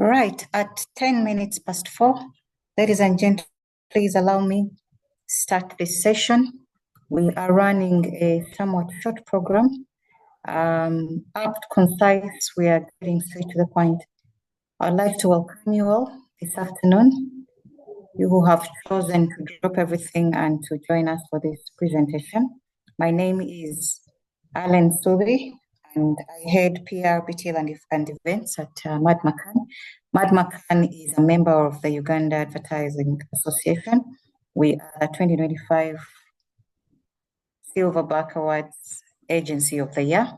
Right, at 10 minutes past 4, ladies and gentlemen, please allow me start this session. We are running a somewhat short program. Apt, concise, we are getting straight to the point. I'd like to welcome you all this afternoon, you who have chosen to drop everything and to join us for this presentation. My name is Alan Subi, and I head PR, BTL and events at Mad Macan. Mad Macan is a member of the Uganda Advertising Association. We are 2025 Silverback Awards Agency of the Year.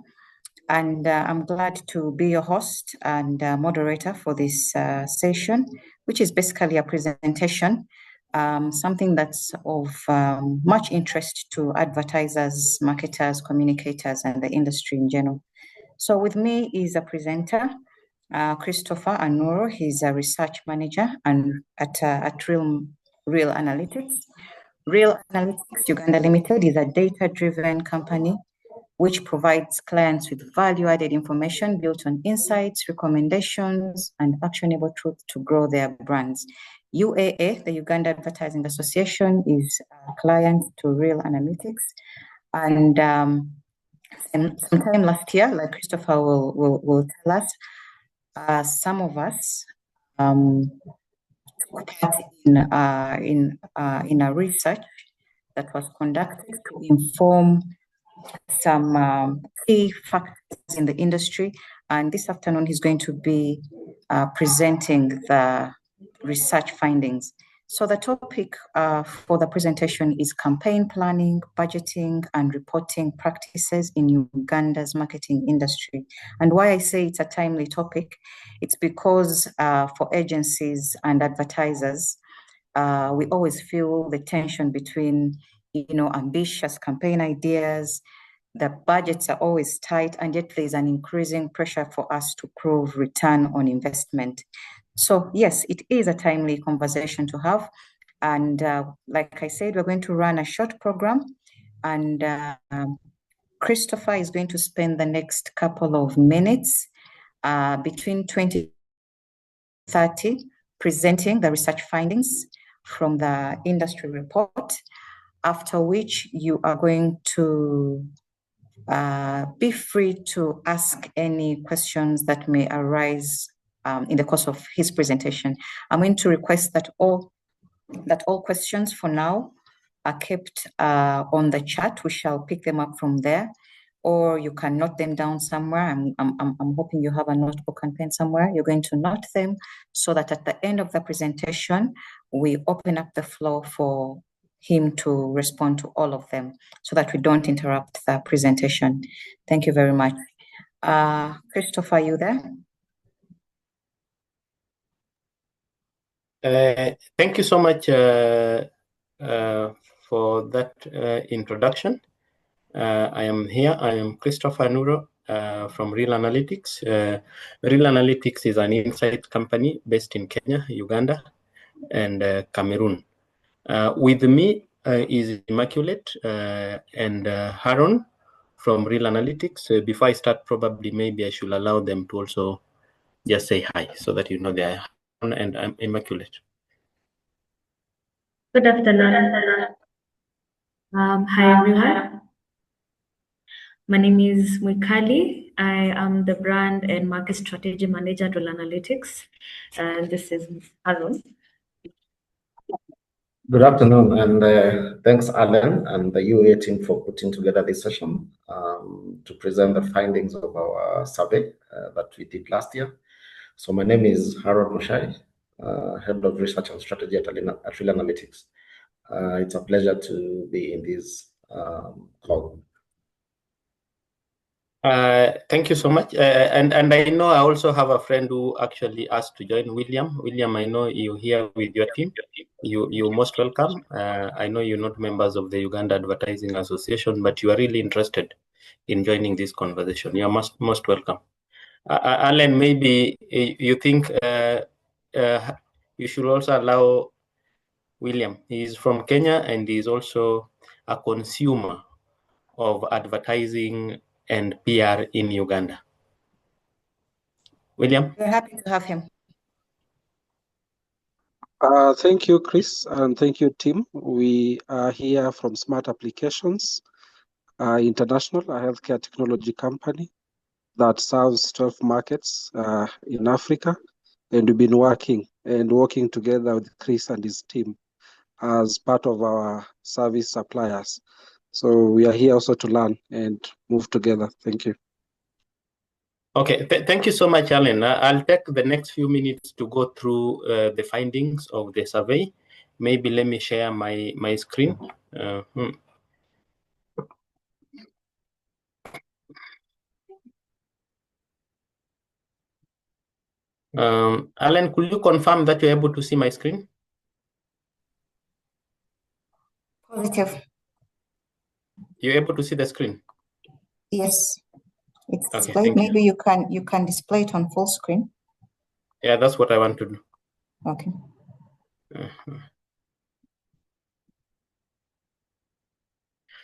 And I'm glad to be your host and moderator for this session, which is basically a presentation, something that's of much interest to advertisers, marketers, communicators, and the industry in general. So with me is a presenter, Christopher Anuro. He's a research manager and at ReelAnalytics. ReelAnalytics Uganda Limited is a data-driven company which provides clients with value-added information built on insights, recommendations, and actionable truth to grow their brands. UAA, the Uganda Advertising Association, is a client to ReelAnalytics. And sometime last year, like Christopher will tell us, some of us took part in a research that was conducted to inform some key factors in the industry, and this afternoon he's going to be presenting the research findings. So the topic for the presentation is campaign planning, budgeting, and reporting practices in Uganda's marketing industry. And why I say it's a timely topic, it's because for agencies and advertisers, we always feel the tension between ambitious campaign ideas. The budgets are always tight, and yet there's an increasing pressure for us to prove return on investment. So yes, it is a timely conversation to have. And like I said, we're going to run a short program, and Christopher is going to spend the next couple of minutes between 20 and 30 presenting the research findings from the industry report, after which you are going to be free to ask any questions that may arise in the course of his presentation. I'm going to request that all questions for now are kept on the chat. We shall pick them up from there, or you can note them down somewhere. I'm hoping you have a notebook and pen somewhere. You're going to note them so that at the end of the presentation, we open up the floor for him to respond to all of them so that we don't interrupt the presentation. Thank you very much. Christopher, are you there? Thank you so much for that introduction. I am here. I am Christopher Nuro from ReelAnalytics. ReelAnalytics is an insight company based in Kenya, Uganda, and Cameroon. With me is Immaculate and Haron from ReelAnalytics. Before I start, probably maybe I should allow them to also just say hi so that you know they are Haron and I'm Immaculate. Good afternoon. Hi everyone. My name is Mwikali. I am the brand and market strategy manager at ReelAnalytics, and this is Haron. Good afternoon, and thanks, Alan and the UA team for putting together this session to present the findings of our survey that we did last year. So my name is Haron Moshai, Head of Research and Strategy at ReelAnalytics. It's a pleasure to be in this call. Thank you so much. And I know I also have a friend who actually asked to join, William. William, I know you're here with your team. You're most welcome. I know you're not members of the Uganda Advertising Association, but you are really interested in joining this conversation. You're most welcome. Alan, maybe you think you should also allow William. He's from Kenya and he's also a consumer of advertising and PR in Uganda. William? We're happy to have him. Thank you, Chris, and thank you, team. We are here from Smart Applications International, a healthcare technology company that serves 12 markets in Africa. And we've been working together with Chris and his team as part of our service suppliers. So we are here also to learn and move together. Thank you. Okay, thank you so much, Alan. I'll take the next few minutes to go through the findings of the survey. Maybe let me share my screen. Alan, could you confirm that you're able to see my screen? Positive. You're able to see the screen? Yes. It's Okay, displayed. Maybe you can display it on full screen. Yeah, that's what I want to do. Okay.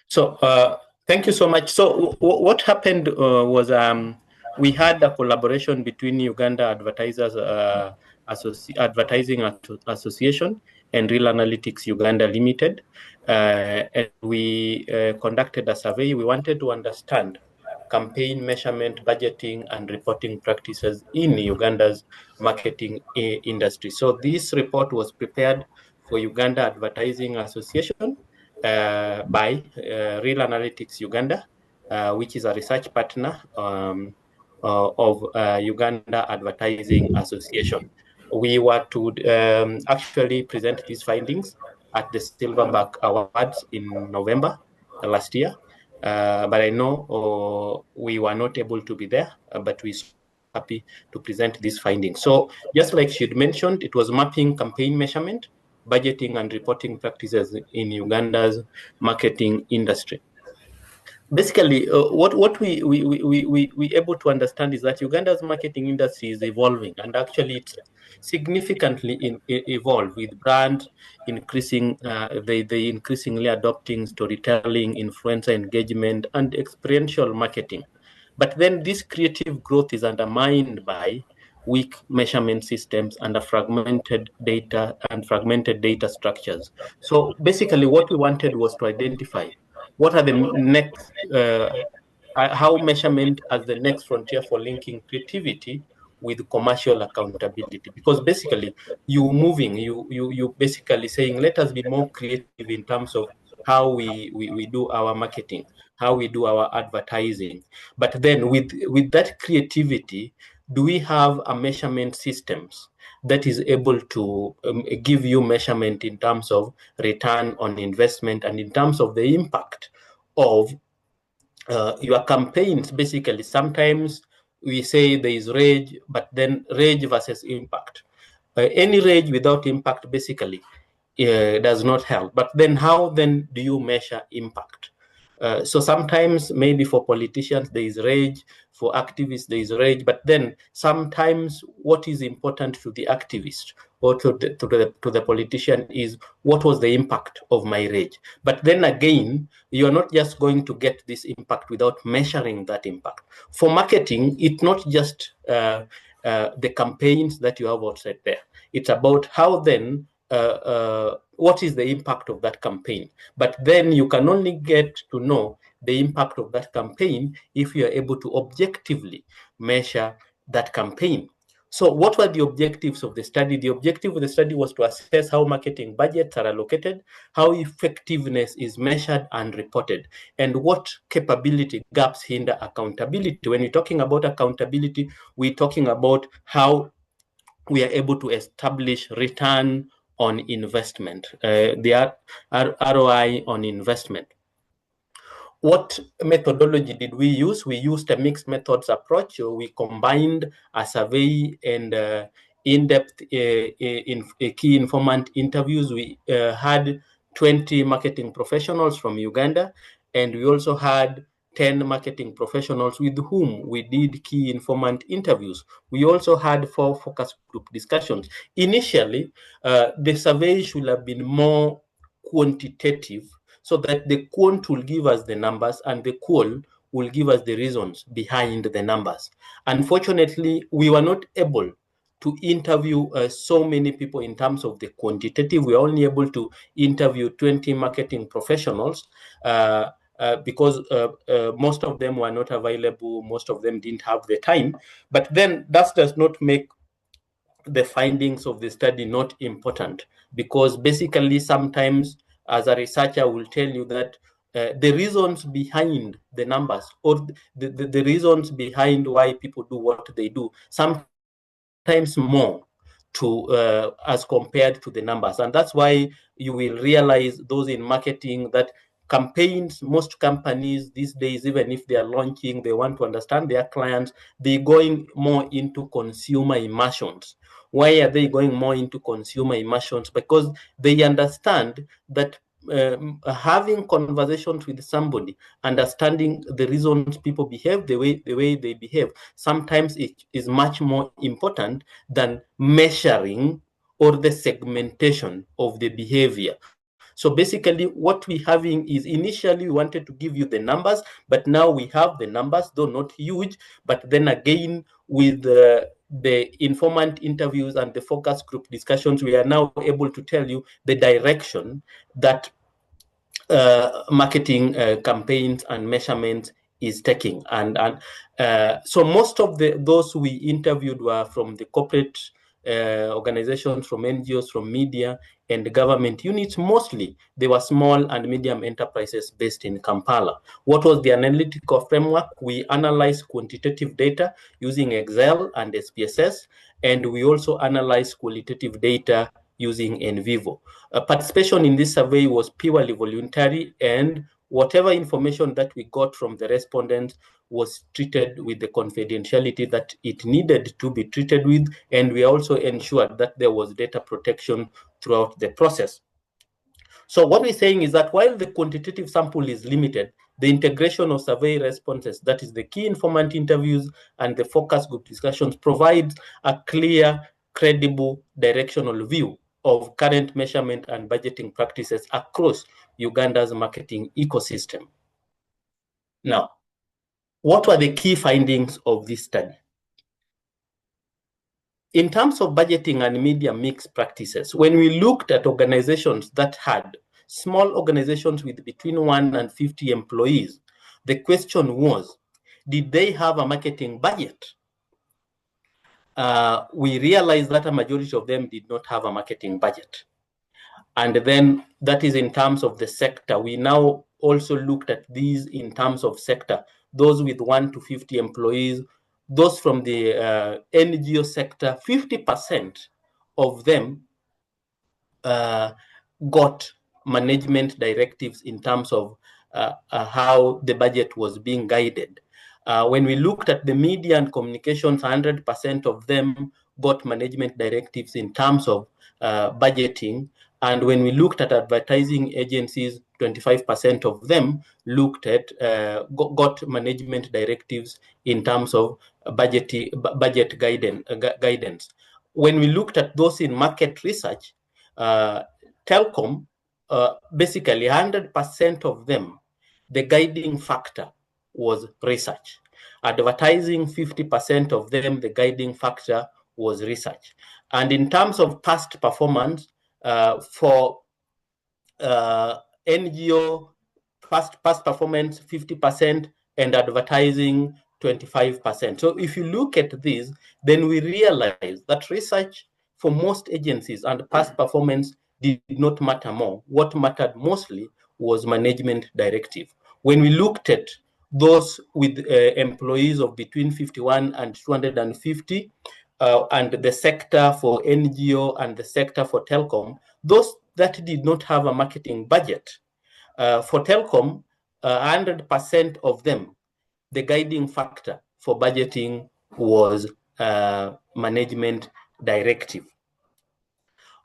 So thank you so much. So what happened was we had a collaboration between Uganda Advertisers Advertising Association and ReelAnalytics Uganda Limited, and we conducted a survey. We wanted to understand campaign measurement, budgeting, and reporting practices in Uganda's marketing industry. So this report was prepared for Uganda Advertising Association by ReelAnalytics Uganda, which is a research partner of Uganda Advertising Association. We were to actually present these findings at the Silverback Awards in November last year. But I know we were not able to be there, but we're happy to present these findings. So just like she had mentioned, it was mapping campaign measurement, budgeting and reporting practices in Uganda's marketing industry. Basically, what we able to understand is that Uganda's marketing industry is evolving, and actually it's significantly evolved with brands increasing, they increasingly adopting storytelling, influencer engagement, and experiential marketing. But then this creative growth is undermined by weak measurement systems and fragmented data structures. So basically, what we wanted was to identify what are the next, how measurement as the next frontier for linking creativity with commercial accountability. Because basically, you basically saying, let us be more creative in terms of how we do our marketing, how we do our advertising. But then with that creativity, do we have a measurement systems that is able to give you measurement in terms of return on investment and in terms of the impact of your campaigns? Basically, sometimes we say there is rage, but then rage versus impact. Any rage without impact basically does not help. But then how then do you measure impact? So sometimes maybe for politicians there is rage, for activists there is rage, but then sometimes what is important to the activist or to the politician is what was the impact of my rage. But then again, you are not just going to get this impact without measuring that impact. For marketing, it's not just the campaigns that you have outside there. It's about how then what is the impact of that campaign. But then you can only get to know the impact of that campaign if you are able to objectively measure that campaign. So what were the objectives of the study? The objective of the study was to assess how marketing budgets are allocated, how effectiveness is measured and reported, and what capability gaps hinder accountability. When we're talking about accountability, we're talking about how we are able to establish return on investment, the ROI on investment. What methodology did we use? We used a mixed methods approach. We combined a survey and in-depth key informant interviews. We had 20 marketing professionals from Uganda, and we also had 10 marketing professionals with whom we did key informant interviews. We also had 4 focus group discussions. Initially, the survey should have been more quantitative, so that the quant will give us the numbers and the qual will give us the reasons behind the numbers. Unfortunately, we were not able to interview so many people in terms of the quantitative. We are only able to interview 20 marketing professionals because most of them were not available. Most of them didn't have the time. But then that does not make the findings of the study not important, because basically sometimes as a researcher will tell you that the reasons behind the numbers, or the reasons behind why people do what they do, sometimes more to as compared to the numbers. And that's why you will realize, those in marketing, that campaigns, most companies these days, even if they are launching, they want to understand their clients, they're going more into consumer immersions. Why are they going more into consumer immersions? Because they understand that having conversations with somebody, understanding the reasons people behave the way they behave, sometimes it is much more important than measuring or the segmentation of the behavior. So basically what we're having is, initially we wanted to give you the numbers, but now we have the numbers, though not huge, but then again with the informant interviews and the focus group discussions, we are now able to tell you the direction that marketing campaigns and measurements is taking. And so most of those we interviewed were from the corporate organizations, from NGOs, from media and government units. Mostly they were small and medium enterprises based in Kampala. What was the analytical framework? We analyzed quantitative data using Excel and SPSS, and we also analyzed qualitative data using NVivo. Participation in this survey was purely voluntary, and whatever information that we got from the respondents was treated with the confidentiality that it needed to be treated with, and we also ensured that there was data protection throughout the process. So what we're saying is that while the quantitative sample is limited, the integration of survey responses, that is the key informant interviews and the focus group discussions, provides a clear, credible, directional view of current measurement and budgeting practices across Uganda's marketing ecosystem. Now, what were the key findings of this study? In terms of budgeting and media mix practices, when we looked at organizations that had small organizations with between 1 and 50 employees, the question was, did they have a marketing budget? We realized that a majority of them did not have a marketing budget. And then that is in terms of the sector. We now also looked at these in terms of sector. Those with 1 to 50 employees, those from the NGO sector, 50% of them got management directives in terms of how the budget was being guided. When we looked at the media and communications, 100% of them got management directives in terms of budgeting. And when we looked at advertising agencies, 25% of them looked at got management directives in terms of budget guidance. When we looked at those in market research, telecom, basically 100% of them, the guiding factor was research. Advertising, 50% of them, the guiding factor was research. And in terms of past performance, for NGO, past performance 50%, and advertising 25%. So if you look at this, then we realize that research for most agencies and past performance did not matter more. What mattered mostly was management directive. When we looked at those with employees of between 51 and 250, and the sector for NGO and the sector for telecom, those that did not have a marketing budget. For telecom, 100% of them, the guiding factor for budgeting was management directive.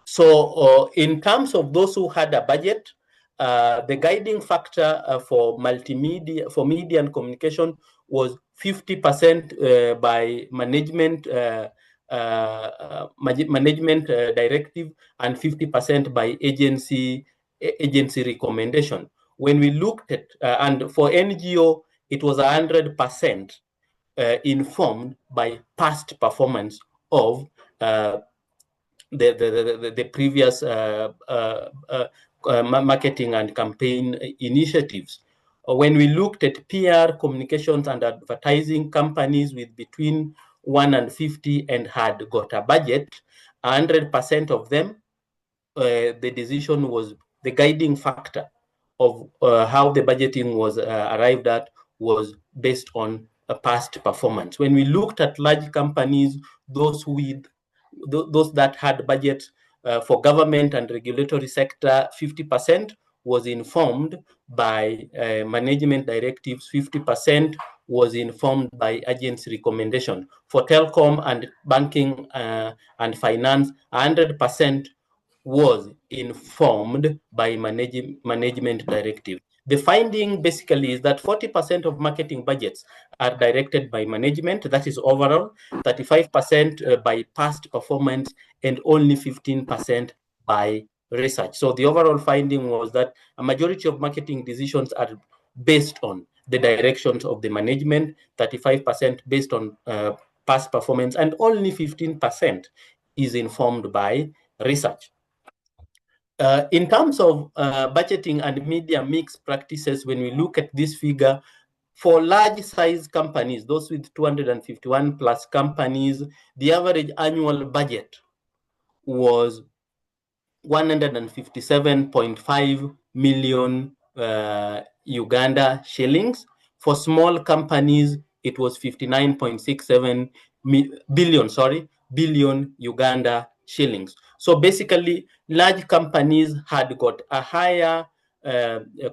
So in terms of those who had a budget, the guiding factor for multimedia, for media and communication was 50% by management management directive and 50% by agency recommendation. When we looked at, and for NGO, it was 100% informed by past performance of the previous marketing and campaign initiatives. When we looked at PR, communications and advertising companies with between 1 and 50 and had got a budget, 100% of them, the decision was the guiding factor of how the budgeting was arrived at was based on a past performance. When we looked at large companies, those that had budget for government and regulatory sector, 50% was informed by management directives, 50% was informed by agency recommendation. For telecom and banking and finance, 100% was informed by management directive. The finding basically is that 40% of marketing budgets are directed by management, that is overall, 35% by past performance, and only 15% by research. So the overall finding was that a majority of marketing decisions are based on the directions of the management, 35% based on past performance, and only 15% is informed by research. In terms of budgeting and media mix practices, when we look at this figure, for large size companies, those with 251 plus companies, the average annual budget was 157.5 million Uganda shillings. For small companies, it was 59.67 billion Uganda shillings. So basically, large companies had got a higher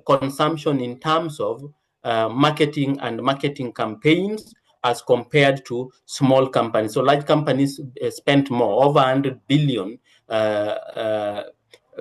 consumption in terms of marketing and marketing campaigns as compared to small companies. So large companies spent more, over 100 billion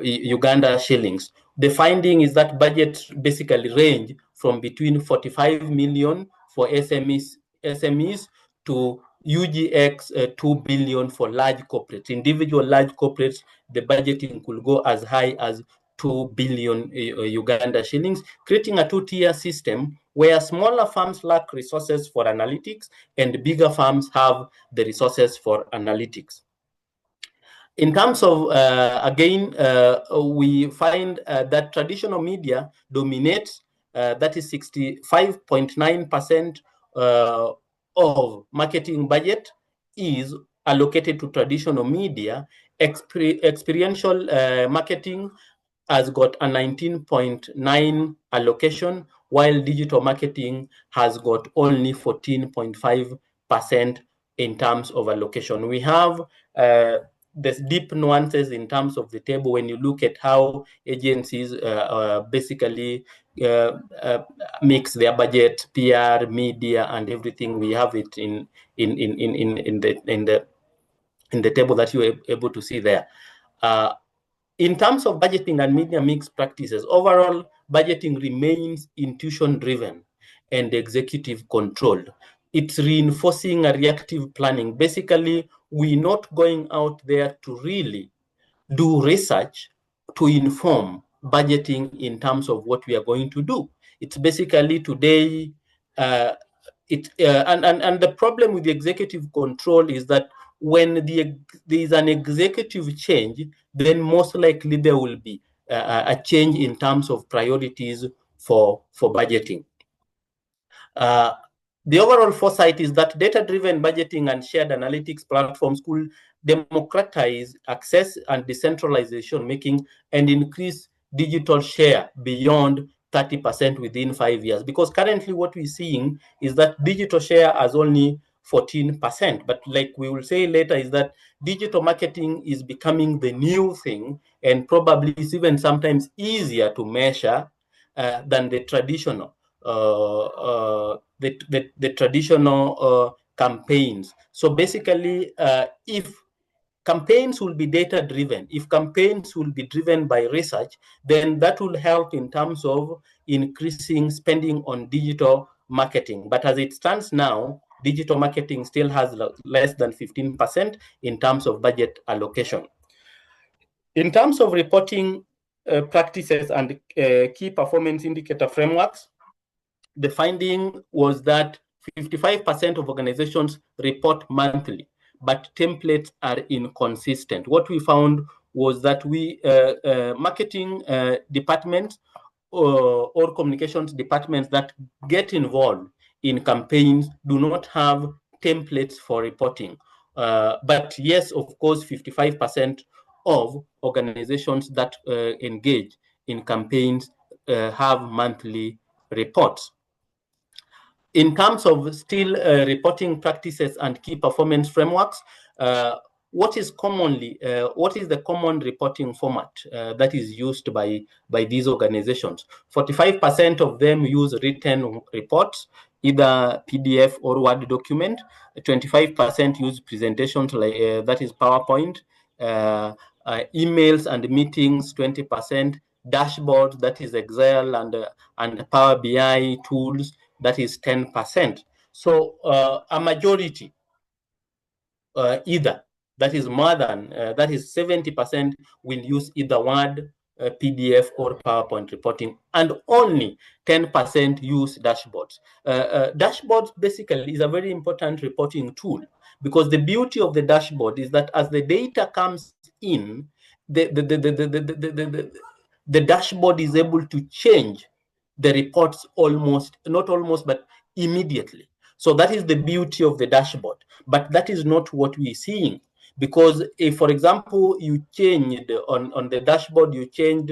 Uganda shillings. The finding is that budgets basically range from between 45 million for SMEs to UGX 2 billion for large corporates. Individual large corporates, the budgeting could go as high as 2 billion Uganda shillings, creating a two-tier system where smaller firms lack resources for analytics and bigger firms have the resources for analytics. In terms of, again, we find that traditional media dominates, that is 65.9% of marketing budget is allocated to traditional media. Experiential marketing has got a 19.9 allocation, while digital marketing has got only 14.5% in terms of allocation. We have there's deep nuances in terms of the table when you look at how agencies basically mix their budget, PR, media, and everything. We have it in the table that you are able to see there. In terms of budgeting and media mix practices, overall budgeting remains intuition-driven and executive controlled. It's reinforcing a reactive planning. Basically, we're not going out there to really do research to inform budgeting in terms of what we are going to do. It's basically today, and the problem with the executive control is that when there is an executive change, then most likely there will be a change in terms of priorities for budgeting. The overall foresight is that data-driven budgeting and shared analytics platforms could democratize access and decentralization making and increase digital share beyond 30% within 5 years. Because currently what we're seeing is that digital share has only 14%. But like we will say later is that digital marketing is becoming the new thing, and probably it's even sometimes easier to measure than the traditional campaigns. So basically, if campaigns will be data-driven, if campaigns will be driven by research, then that will help in terms of increasing spending on digital marketing. But as it stands now, digital marketing still has less than 15% in terms of budget allocation. In terms of reporting practices and key performance indicator frameworks, the finding was that 55% of organizations report monthly, but templates are inconsistent. What we found was that marketing departments or communications departments that get involved in campaigns do not have templates for reporting. But yes, of course, 55% of organizations that engage in campaigns have monthly reports. In terms of still reporting practices and key performance frameworks, what is the common reporting format that is used by these organizations? 45% of them use written reports, either PDF or Word document. 25% use presentations like that is PowerPoint, emails and meetings, 20%, dashboards, that is Excel and Power BI tools, that is 10%. So a majority, either, that is more than, that is 70% will use either Word, PDF or PowerPoint reporting, and only 10% use dashboards. Dashboards basically is a very important reporting tool, because the beauty of the dashboard is that as the data comes in, the dashboard is able to change the reports but immediately. So that is the beauty of the dashboard, but that is not what we're seeing. Because if, for example, you changed on the dashboard, you changed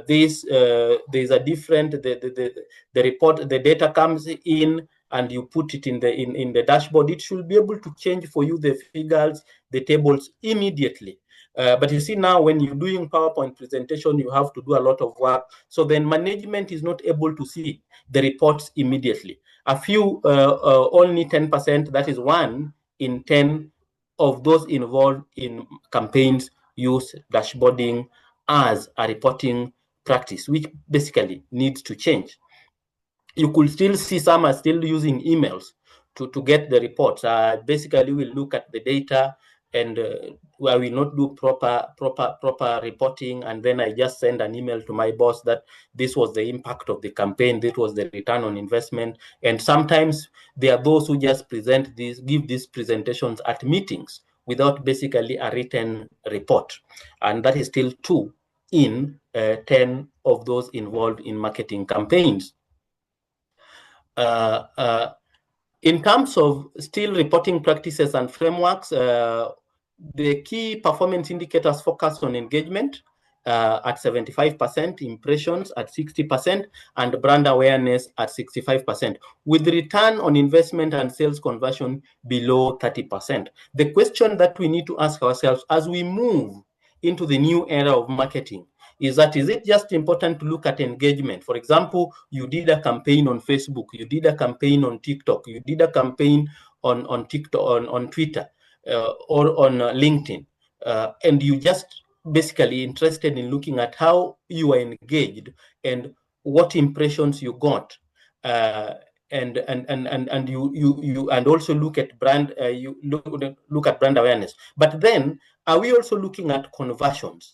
there's a different, the report, the data comes in and you put it in the dashboard, it should be able to change for you the figures, the tables immediately. But you see now, when you're doing PowerPoint presentation, you have to do a lot of work. So then management is not able to see the reports immediately. A few, only 10%, that is 1 in 10 of those involved in campaigns use dashboarding as a reporting practice, which basically needs to change. You could still see some are still using emails to get the reports. Basically, we'll look at the data and I will not do proper reporting, and then I just send an email to my boss that this was the impact of the campaign, this was the return on investment. And sometimes there are those who just give these presentations at meetings without basically a written report, and that is still 2 in 10 of those involved in marketing campaigns. In terms of still reporting practices and frameworks, the key performance indicators focus on engagement at 75%, impressions at 60%, and brand awareness at 65%, with return on investment and sales conversion below 30%. The question that we need to ask ourselves as we move into the new era of marketing is it just important to look at engagement? For example, you did a campaign on Facebook, you did a campaign on TikTok, you did a campaign on TikTok, on Twitter, or on LinkedIn, and you just basically interested in looking at how you are engaged and what impressions you got, and also look at brand, you look at brand awareness. But then, are we also looking at conversions?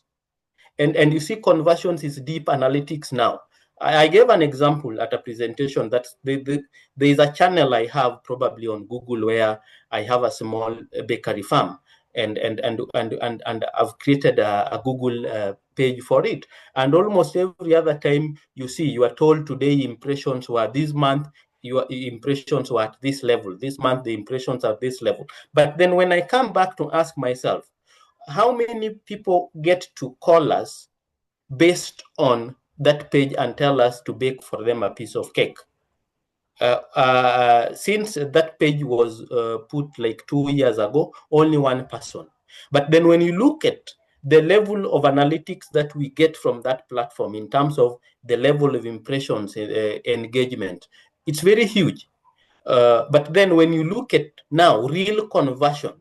And you see, conversions is deep analytics now. I gave an example at a presentation that there is a channel I have probably on Google where I have a small bakery farm, and I've created a Google page for it. And almost every other time you see, you are told today impressions were this month, your impressions were at this level. This month the impressions are this level. But then when I come back to ask myself, how many people get to call us based on that page and tell us to bake for them a piece of cake? Since that page was put like 2 years ago, only 1 person. But then when you look at the level of analytics that we get from that platform in terms of the level of impressions, engagement, it's very huge. But then when you look at now real conversion,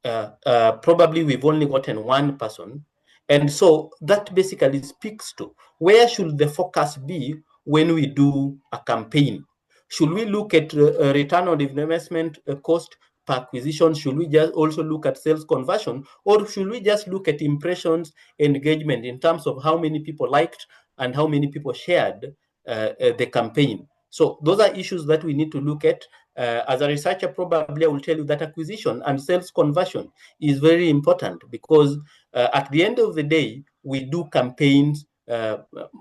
probably we've only gotten 1 person. And so that basically speaks to where should the focus be when we do a campaign. Should we look at return on investment cost per acquisition? Should we just also look at sales conversion? Or should we just look at impressions, engagement in terms of how many people liked and how many people shared the campaign? So those are issues that we need to look at. as a researcher, probably I will tell you that acquisition and sales conversion is very important, because at the end of the day, we do campaigns.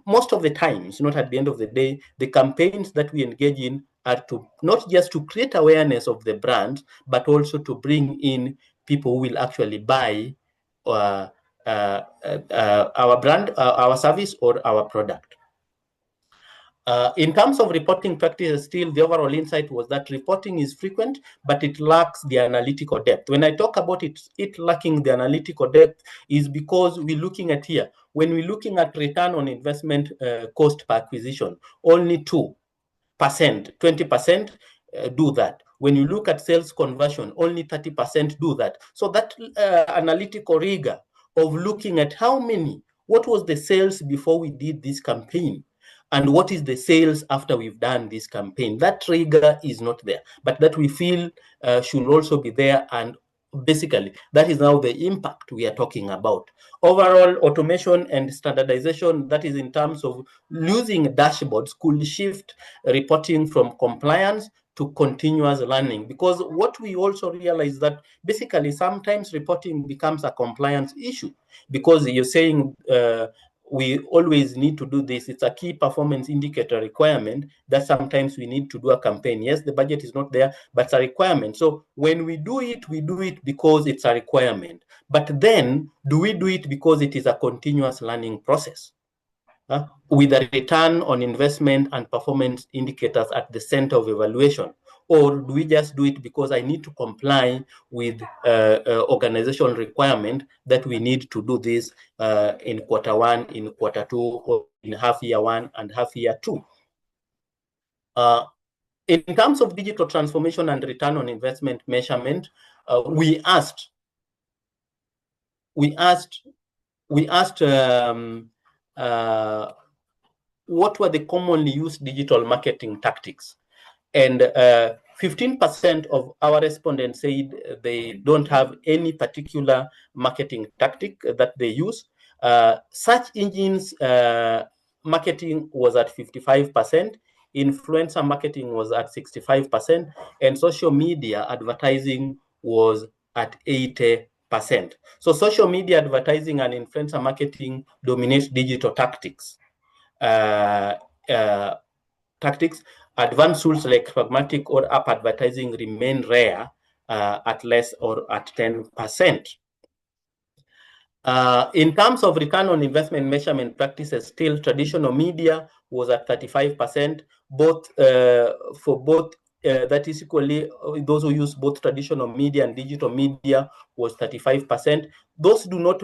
Most of the times, not at the end of the day, the campaigns that we engage in are to not just to create awareness of the brand, but also to bring in people who will actually buy our brand, our service, or our product. In terms of reporting practices, still the overall insight was that reporting is frequent, but it lacks the analytical depth. When I talk about it lacking the analytical depth, is because we're looking at here, when we're looking at return on investment cost per acquisition, only 2%, 20% do that. When you look at sales conversion, only 30% do that. So that analytical rigor of looking at what was the sales before we did this campaign, and what is the sales after we've done this campaign, that rigor is not there, but that we feel should also be there. And basically, that is now the impact we are talking about. Overall, automation and standardization, that is in terms of using dashboards, could shift reporting from compliance to continuous learning. Because what we also realize that basically sometimes reporting becomes a compliance issue, because you're saying we always need to do this. It's a key performance indicator requirement that sometimes we need to do a campaign. Yes, the budget is not there, but it's a requirement. So when we do it because it's a requirement. But then, do we do it because it is a continuous learning process? With a return on investment and performance indicators at the center of evaluation? Or do we just do it because I need to comply with organizational requirement that we need to do this in quarter 1, in quarter 2, or in half year 1 and half year 2? In terms of digital transformation and return on investment measurement, we asked what were the commonly used digital marketing tactics? And 15% of our respondents said they don't have any particular marketing tactic that they use. Search engines marketing was at 55%, influencer marketing was at 65%, and social media advertising was at 80%. So social media advertising and influencer marketing dominates digital tactics. Advanced tools like pragmatic or app advertising remain rare at less or at 10%. In terms of return on investment measurement practices, still traditional media was at 35%, that is equally, those who use both traditional media and digital media was 35%. Those who do not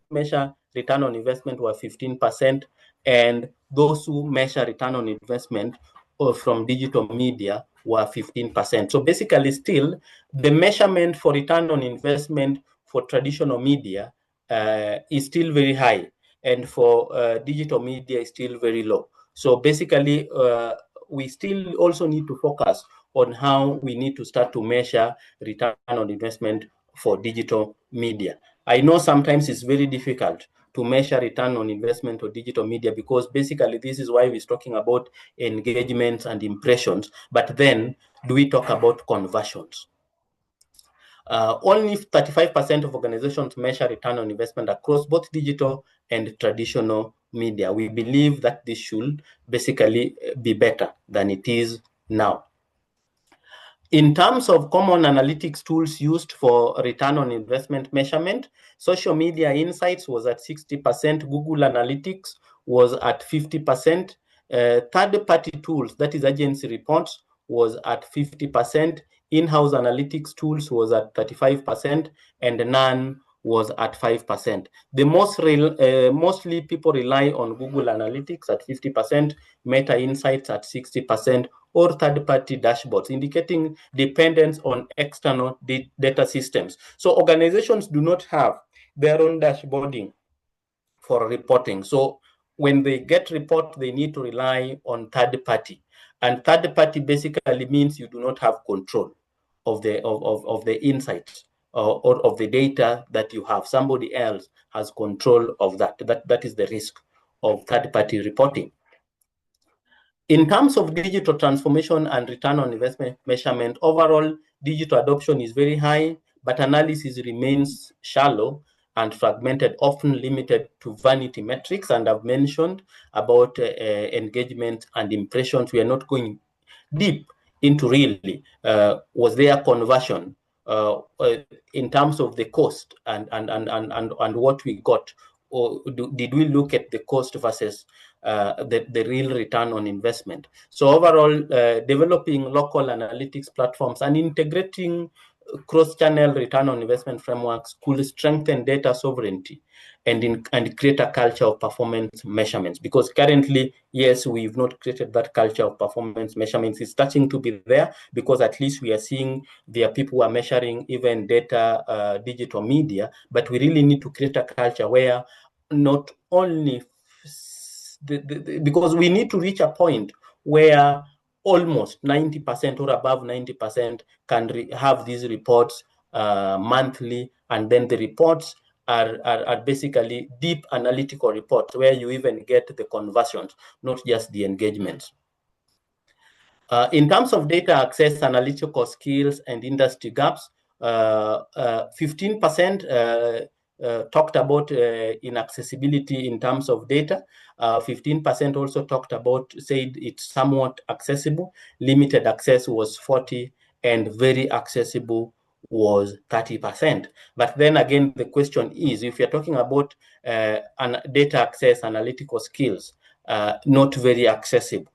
measure return on investment were 15%, and those who measure return on investment from digital media were 15%. So basically, still, the measurement for return on investment for traditional media is still very high, and for digital media is still very low. So basically, we still also need to focus on how we need to start to measure return on investment for digital media. I know sometimes it's very difficult to measure return on investment or digital media, because basically this is why we're talking about engagements and impressions. But then, do we talk about conversions? Only 35% of organizations measure return on investment across both digital and traditional media. We believe that this should basically be better than it is now. In terms of common analytics tools used for return on investment measurement, social media insights was at 60%, Google Analytics was at 50%, third-party tools, that is agency reports, was at 50%, in-house analytics tools was at 35%, and none was at 5%. Mostly people rely on Google Analytics at 50%, Meta Insights at 60%, or third-party dashboards, indicating dependence on external data systems. So organizations do not have their own dashboarding for reporting. So when they get report, they need to rely on third-party. And third-party basically means you do not have control of the insights or of the data that you have. Somebody else has control of that. That is the risk of third-party reporting. In terms of digital transformation and return on investment measurement, overall digital adoption is very high, but analysis remains shallow and fragmented, often limited to vanity metrics. And I've mentioned about engagement and impressions. We are not going deep into really was there conversion in terms of the cost and what we got, or did we look at the cost versus the real return on investment? So overall, developing local analytics platforms and integrating cross-channel return on investment frameworks could strengthen data sovereignty and create a culture of performance measurements. Because currently, yes, we've not created that culture of performance measurements. It's starting to be there, because at least we are seeing there are people who are measuring even data, digital media, but we really need to create a culture where not only because we need to reach a point where almost 90% or above 90% can have these reports monthly, and then the reports are basically deep analytical reports where you even get the conversions, not just the engagements. In terms of data access, analytical skills, and industry gaps, 15% talked about inaccessibility in terms of data. 15% also talked about, said it's somewhat accessible. Limited access was 40%, and very accessible was 30%. But then again, the question is, if you're talking about data access, analytical skills, not very accessible.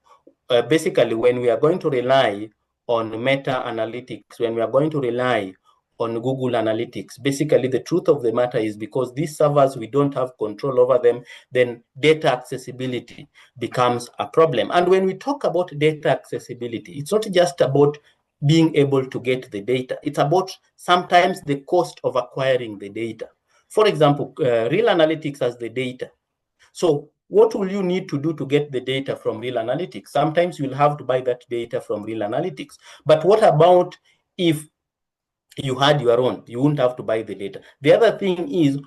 Basically, when we are going to rely on meta-analytics, when we are going to rely on Google Analytics, basically the truth of the matter is, because these servers, we don't have control over them, then data accessibility becomes a problem. And when we talk about data accessibility, it's not just about being able to get the data. It's about sometimes the cost of acquiring the data. For example, ReelAnalytics has the data. So what will you need to do to get the data from ReelAnalytics? Sometimes you'll have to buy that data from ReelAnalytics. But what about if you had your own? You wouldn't have to buy the data. The other thing is,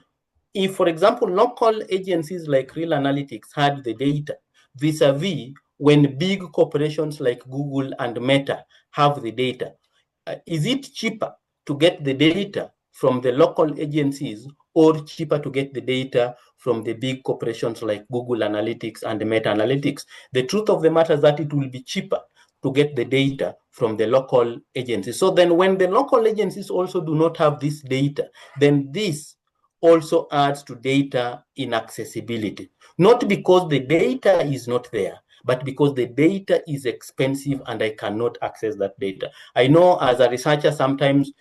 if, for example, local agencies like ReelAnalytics had the data, vis-a-vis when big corporations like Google and Meta have the data, is it cheaper to get the data from the local agencies, or cheaper to get the data from the big corporations like Google Analytics and Meta Analytics? The truth of the matter is that it will be cheaper to get the data from the local agencies. So then when the local agencies also do not have this data, then this also adds to data inaccessibility. Not because the data is not there, but because the data is expensive and I cannot access that data. I know as a researcher, sometimes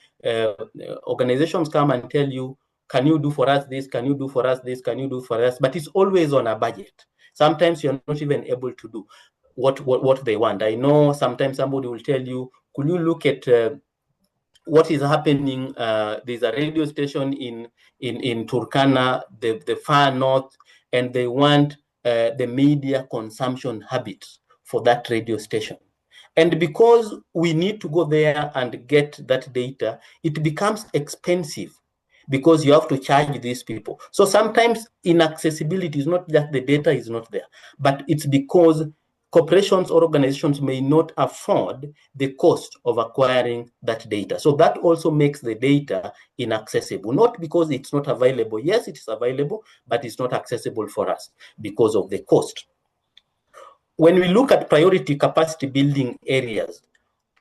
organizations come and tell you, can you do for us this? Can you do for us this? Can you do for us? But it's always on a budget. Sometimes you're not even able to do what they want. I know sometimes somebody will tell you, could you look at what is happening? There's a radio station in Turkana, the far north, and they want the media consumption habits for that radio station. And because we need to go there and get that data, it becomes expensive, because you have to charge these people. So sometimes inaccessibility is not that the data is not there, but it's because corporations or organizations may not afford the cost of acquiring that data. So that also makes the data inaccessible, not because it's not available. Yes, it is available, but it's not accessible for us because of the cost. When we look at priority capacity building areas,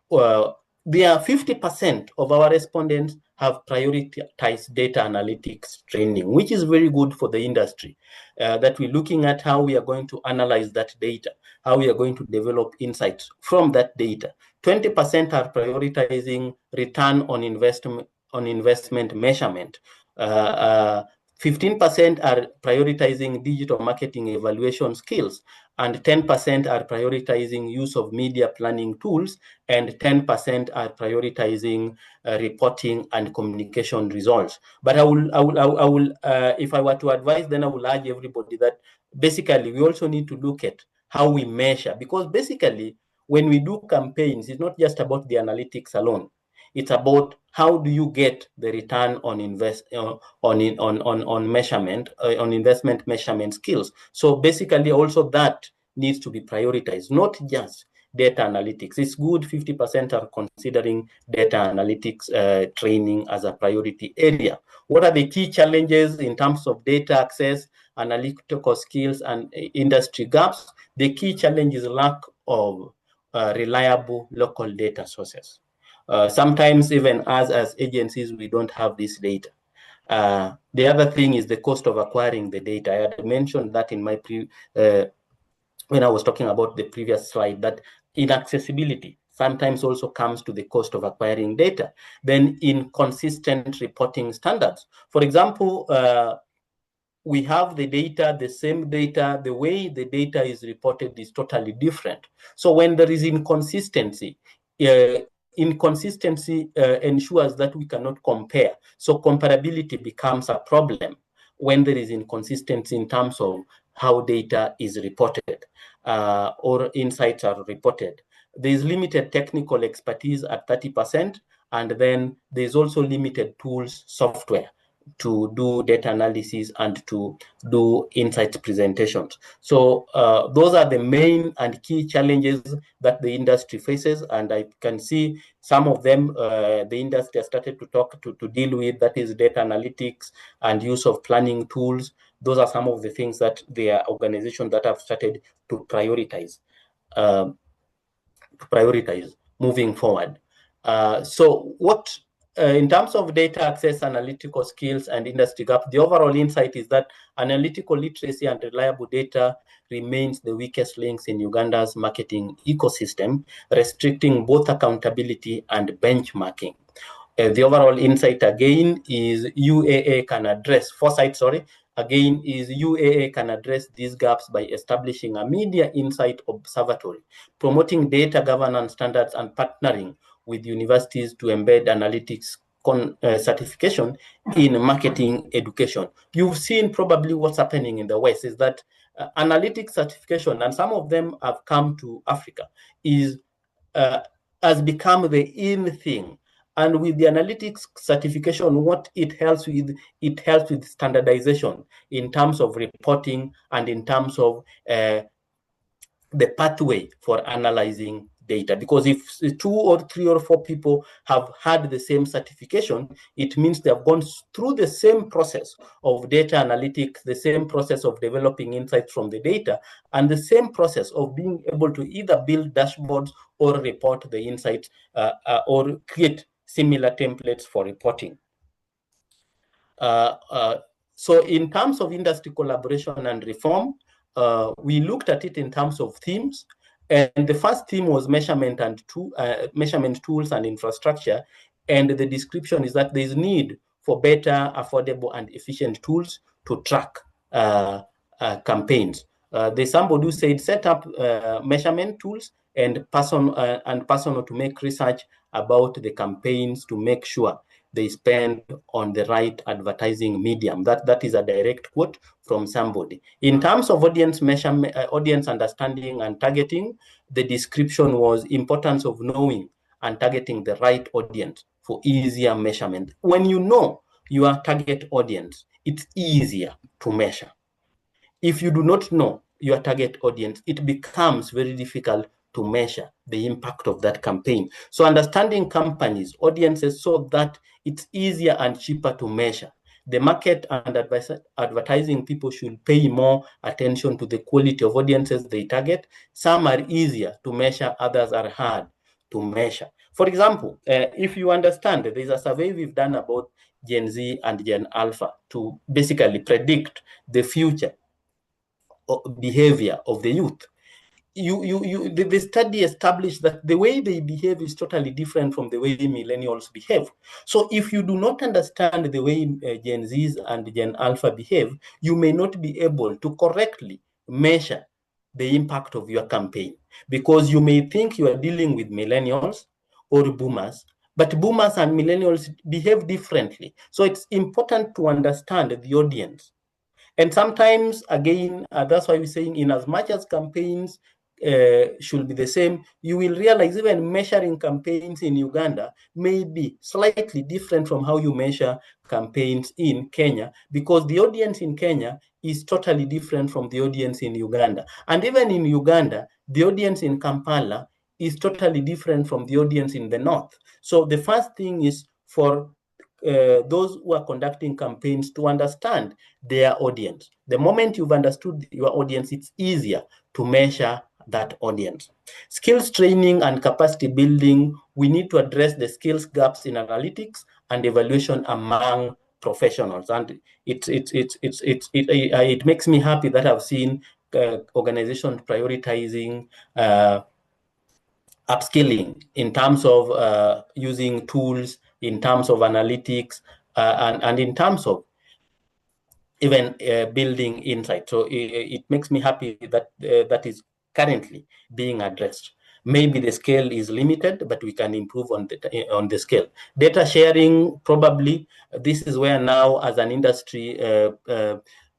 there are 50% of our respondents have prioritized data analytics training, which is very good for the industry, that we're looking at how we are going to analyze that data, how we are going to develop insights from that data. 20% are prioritizing return on investment measurement. 15% are prioritizing digital marketing evaluation skills, and 10% are prioritizing use of media planning tools, and 10% are prioritizing reporting and communication results. But I will, if I were to advise, then I will urge everybody that basically we also need to look at how we measure, because basically when we do campaigns, it's not just about the analytics alone. It's about how do you get the return on measurement, on investment measurement skills. So basically also that needs to be prioritized, not just data analytics. It's good 50% are considering data analytics training as a priority area. What are the key challenges in terms of data access, analytical skills, and industry gaps? The key challenge is lack of reliable local data sources. Sometimes even as agencies, we don't have this data. The other thing is the cost of acquiring the data. I had mentioned that in my when I was talking about the previous slide, that inaccessibility sometimes also comes to the cost of acquiring data. Then inconsistent reporting standards. For example, we have the data, the same data, the way the data is reported is totally different. So when there is inconsistency, ensures that we cannot compare. So comparability becomes a problem when there is inconsistency in terms of how data is reported or insights are reported. There is limited technical expertise at 30%, and then there's also limited tools, software to do data analysis and to do insights presentations. So those are the main and key challenges that the industry faces, and I can see some of them the industry has started to deal with, that is data analytics and use of planning tools. Those are some of the things that there are organizations that have started to prioritize moving forward. So what in terms of data access, analytical skills, and industry gap, the overall insight is that analytical literacy and reliable data remains the weakest links in Uganda's marketing ecosystem, restricting both accountability and benchmarking. The overall insight again is UAA can address, foresight, sorry, again is UAA can address these gaps by establishing a media insight observatory, promoting data governance standards, and partnering with universities to embed analytics certification in marketing education. You've seen probably what's happening in the West is that analytics certification, and some of them have come to Africa, has become the in thing. And with the analytics certification, what it helps with standardization in terms of reporting and in terms of the pathway for analyzing data. Because if 2 or 3 or 4 people have had the same certification, it means they have gone through the same process of data analytics, the same process of developing insights from the data, and the same process of being able to either build dashboards or report the insights or create similar templates for reporting. So in terms of industry collaboration and reform, we looked at it in terms of themes. And the first theme was measurement tools and infrastructure. And the description is that there is need for better, affordable, and efficient tools to track campaigns. There's somebody who said set up measurement tools and personal to make research about the campaigns to make sure they spend on the right advertising medium. That is a direct quote from somebody. In terms of audience measurement, audience understanding and targeting, the description was importance of knowing and targeting the right audience for easier measurement. When you know your target audience, it's easier to measure. If you do not know your target audience, it becomes very difficult to measure the impact of that campaign. So understanding companies, audiences, so that it's easier and cheaper to measure. The market and advertising people should pay more attention to the quality of audiences they target. Some are easier to measure, others are hard to measure. For example, if you understand, there's a survey we've done about Gen Z and Gen Alpha to basically predict the future behavior of the youth. The study established that the way they behave is totally different from the way millennials behave. So if you do not understand the way Gen Zs and Gen Alpha behave, you may not be able to correctly measure the impact of your campaign, because you may think you are dealing with millennials or boomers, but boomers and millennials behave differently. So it's important to understand the audience. And sometimes, again, that's why we're saying in as much as campaigns should be the same, you will realize even measuring campaigns in Uganda may be slightly different from how you measure campaigns in Kenya, because the audience in Kenya is totally different from the audience in Uganda. And even in Uganda, the audience in Kampala is totally different from the audience in the north. So the first thing is for those who are conducting campaigns to understand their audience. The moment you've understood your audience, it's easier to measure that audience. Skills training and capacity building, we need to address the skills gaps in analytics and evaluation among professionals. And it makes me happy that I've seen organizations prioritizing upskilling in terms of using tools, in terms of analytics, and in terms of even building insight. So it makes me happy that that is currently being addressed. Maybe the scale is limited, but we can improve on the scale. Data sharing, probably, this is where now as an industry,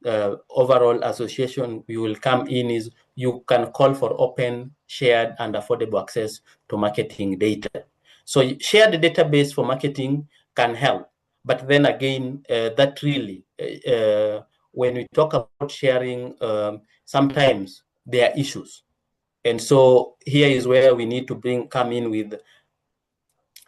overall association, we will come in is you can call for open, shared, and affordable access to marketing data. So shared database for marketing can help. But then again, that really, when we talk about sharing, sometimes there are issues. And so here is where we need to come in with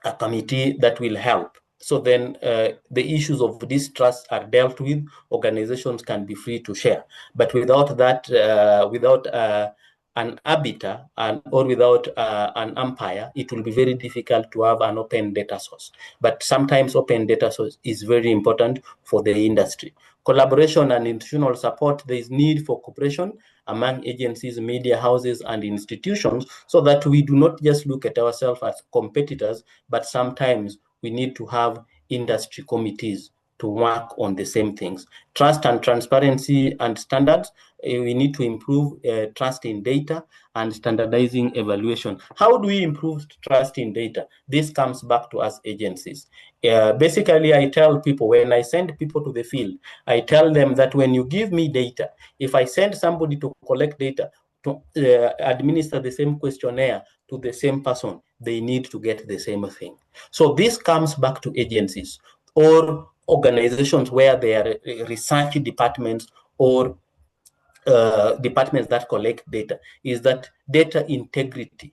a committee that will help. So then the issues of distrust are dealt with, organizations can be free to share. But without that, without an arbiter or without an umpire, it will be very difficult to have an open data source. But sometimes open data source is very important for the industry. Collaboration and institutional support, there is need for cooperation among agencies, media houses, and institutions, so that we do not just look at ourselves as competitors, but sometimes we need to have industry committees to work on the same things. Trust and transparency and standards, we need to improve trust in data and standardizing evaluation. How do we improve trust in data? This comes back to us agencies. Basically, I tell people, when I send people to the field, I tell them that when you give me data, if I send somebody to collect data, to administer the same questionnaire to the same person, they need to get the same thing. So this comes back to agencies or organizations where there are research departments or departments that collect data, is that data integrity.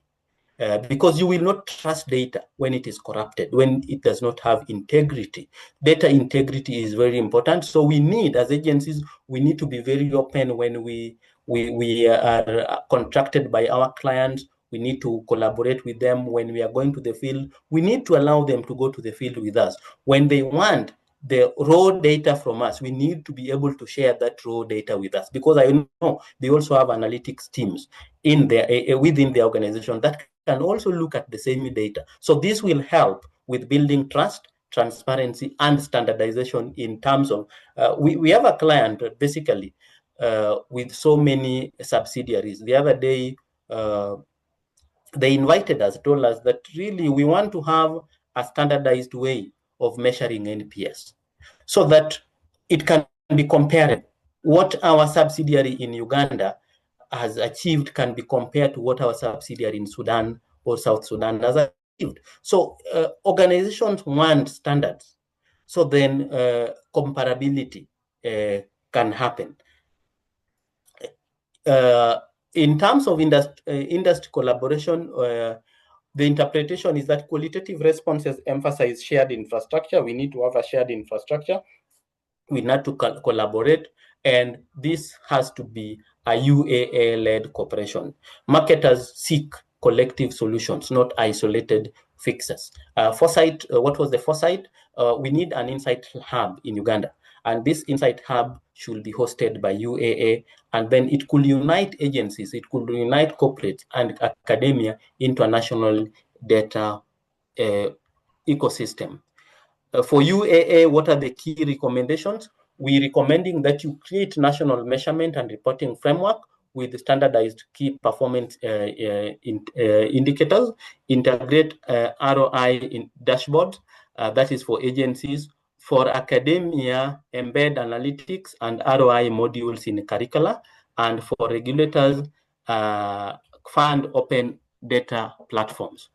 Because you will not trust data when it is corrupted, when it does not have integrity. Data integrity is very important. So we need, as agencies, we need to be very open when we are contracted by our clients. We need to collaborate with them when we are going to the field. We need to allow them to go to the field with us. When they want the raw data from us, we need to be able to share that raw data with us, because I know they also have analytics teams in their within the organization that can also look at the same data. So this will help with building trust, transparency, and standardization in terms of, we have a client basically with so many subsidiaries. The other day, they invited us, told us that really we want to have a standardized way of measuring NPS so that it can be compared. What our subsidiary in Uganda has achieved can be compared to what our subsidiary in Sudan or South Sudan has achieved. So organizations want standards. So then comparability can happen. In terms of industry collaboration, the interpretation is that qualitative responses emphasize shared infrastructure. We need to have a shared infrastructure. We need to collaborate, and this has to be a UAA-led cooperation. Marketers seek collective solutions, not isolated fixes. Foresight, what was the foresight? We need an insight hub in Uganda, and this insight hub should be hosted by UAA, and then it could unite agencies, it could unite corporates and academia into a national data ecosystem. For UAA, what are the key recommendations? We're recommending that you create national measurement and reporting framework with standardized key performance indicators, integrate ROI in dashboards, that is for agencies. For academia, embed analytics and ROI modules in curricula, and for regulators, fund open data platforms.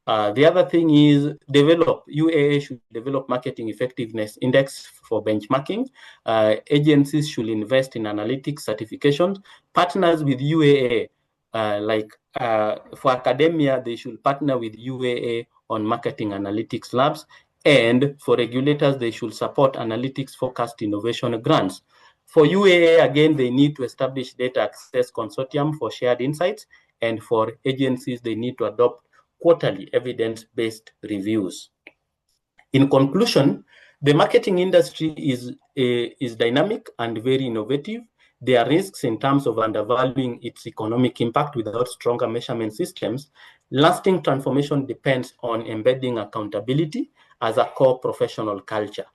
The other thing is UAA should develop marketing effectiveness index for benchmarking. Agencies should invest in analytics certifications. Partners with UAA, for academia, they should partner with UAA on marketing analytics labs. And for regulators, they should support analytics focused innovation grants. For UAA, again, they need to establish data access consortium for shared insights. And for agencies, they need to adopt quarterly evidence-based reviews. In conclusion, the marketing industry is dynamic and very innovative. There are risks in terms of undervaluing its economic impact without stronger measurement systems. Lasting transformation depends on embedding accountability as a core professional culture.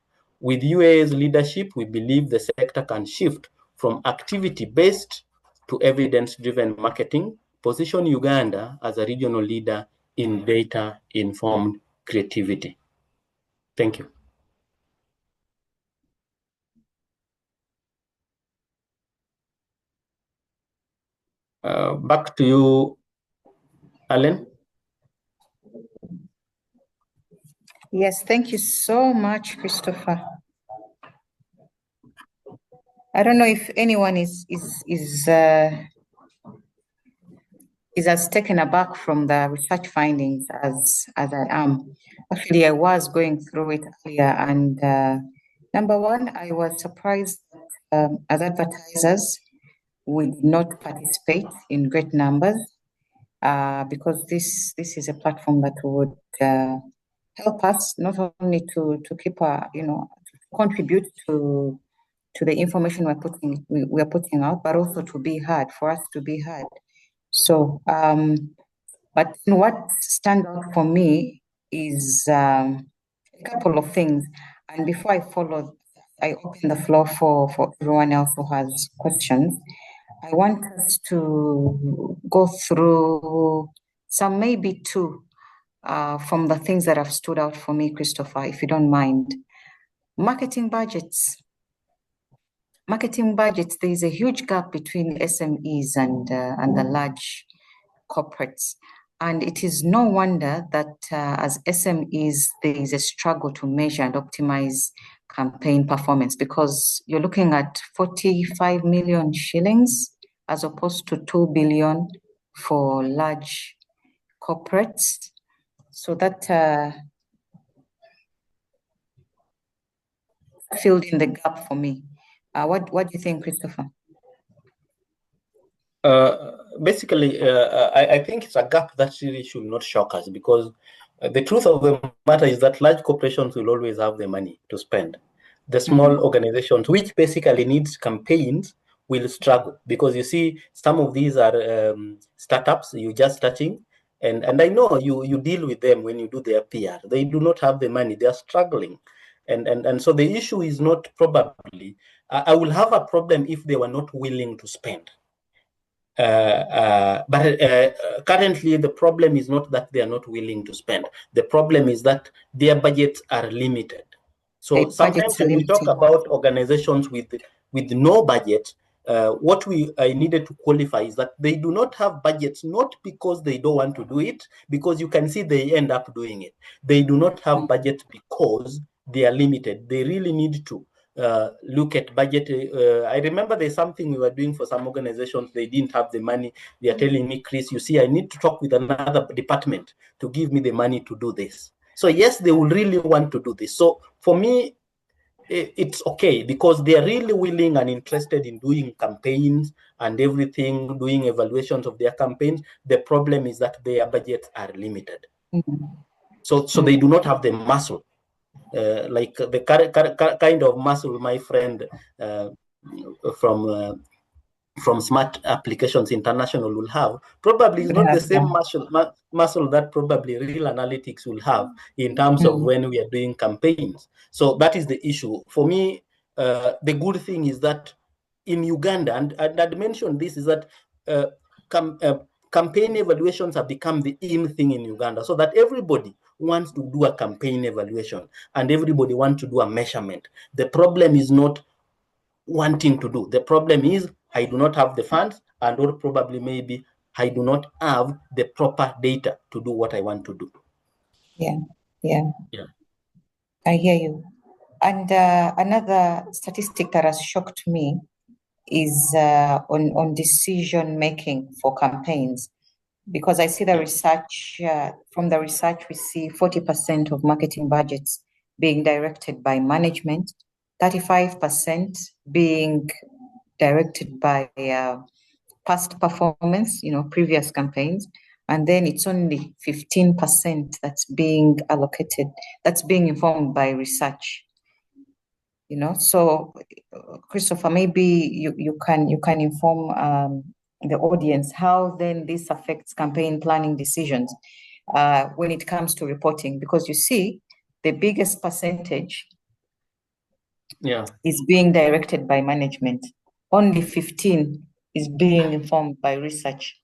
With UAA's leadership, we believe the sector can shift from activity-based to evidence-driven marketing, position Uganda as a regional leader in data-informed creativity. Thank you. Back to you, Alan. Yes, thank you so much, Christopher. I don't know if anyone is as taken aback from the research findings as I am. Actually, I was going through it earlier, and number one, I was surprised that as advertisers, we did not participate in great numbers because this is a platform that would help us not only to keep to contribute to the information we're putting out, but also to be heard, for us to be heard. So, but what stands out for me is a couple of things. And before I open the floor for everyone else who has questions, I want us to go through some, maybe two, from the things that have stood out for me, Christopher, if you don't mind. Marketing budgets. Marketing budgets, there is a huge gap between SMEs and the large corporates. And it is no wonder that as SMEs, there is a struggle to measure and optimize campaign performance, because you're looking at 45 million shillings as opposed to 2 billion for large corporates. So that filled in the gap for me. What do you think, Christopher? Basically, I think it's a gap that really should not shock us, because the truth of the matter is that large corporations will always have the money to spend. The small organizations, which basically needs campaigns, will struggle, because you see, some of these are startups you're just starting, and I know you deal with them when you do their PR. They do not have the money; they are struggling, and so the issue is not probably. I will have a problem if they were not willing to spend. But currently, the problem is not that they are not willing to spend. The problem is that their budgets are limited. So sometimes when we talk about organizations with no budget, what I needed to qualify is that they do not have budgets, not because they don't want to do it, because you can see they end up doing it. They do not have budget because they are limited. They really need to look at budget. I remember there's something we were doing for some organizations. They didn't have the money. They are telling me, Chris, you see, I need to talk with another department to give me the money to do this. So yes, they will really want to do this. So for me, it's okay, because they are really willing and interested in doing campaigns and everything, doing evaluations of their campaigns. The problem is that their budgets are limited. So they do not have the muscle. Like the kind of muscle my friend from Smart Applications International will have, probably is not the same muscle that probably ReelAnalytics will have in terms of when we are doing campaigns. So that is the issue. For me, the good thing is that in Uganda, and I'd mentioned this, is that campaign evaluations have become the in thing in Uganda, so that everybody wants to do a campaign evaluation and everybody wants to do a measurement. The problem is not wanting to do. The problem is I do not have the funds, and or probably maybe I do not have the proper data to do what I want to do. Yeah. Yeah. I hear you. And another statistic that has shocked me is on decision making for campaigns, because I see the research, from the research we see 40% of marketing budgets being directed by management, 35% being directed by past performance, previous campaigns, and then it's only 15% that's being allocated, that's being informed by research. So Christopher, maybe you can inform the audience how then this affects campaign planning decisions when it comes to reporting, because you see the biggest percentage is being directed by management. Only 15 is being informed by research.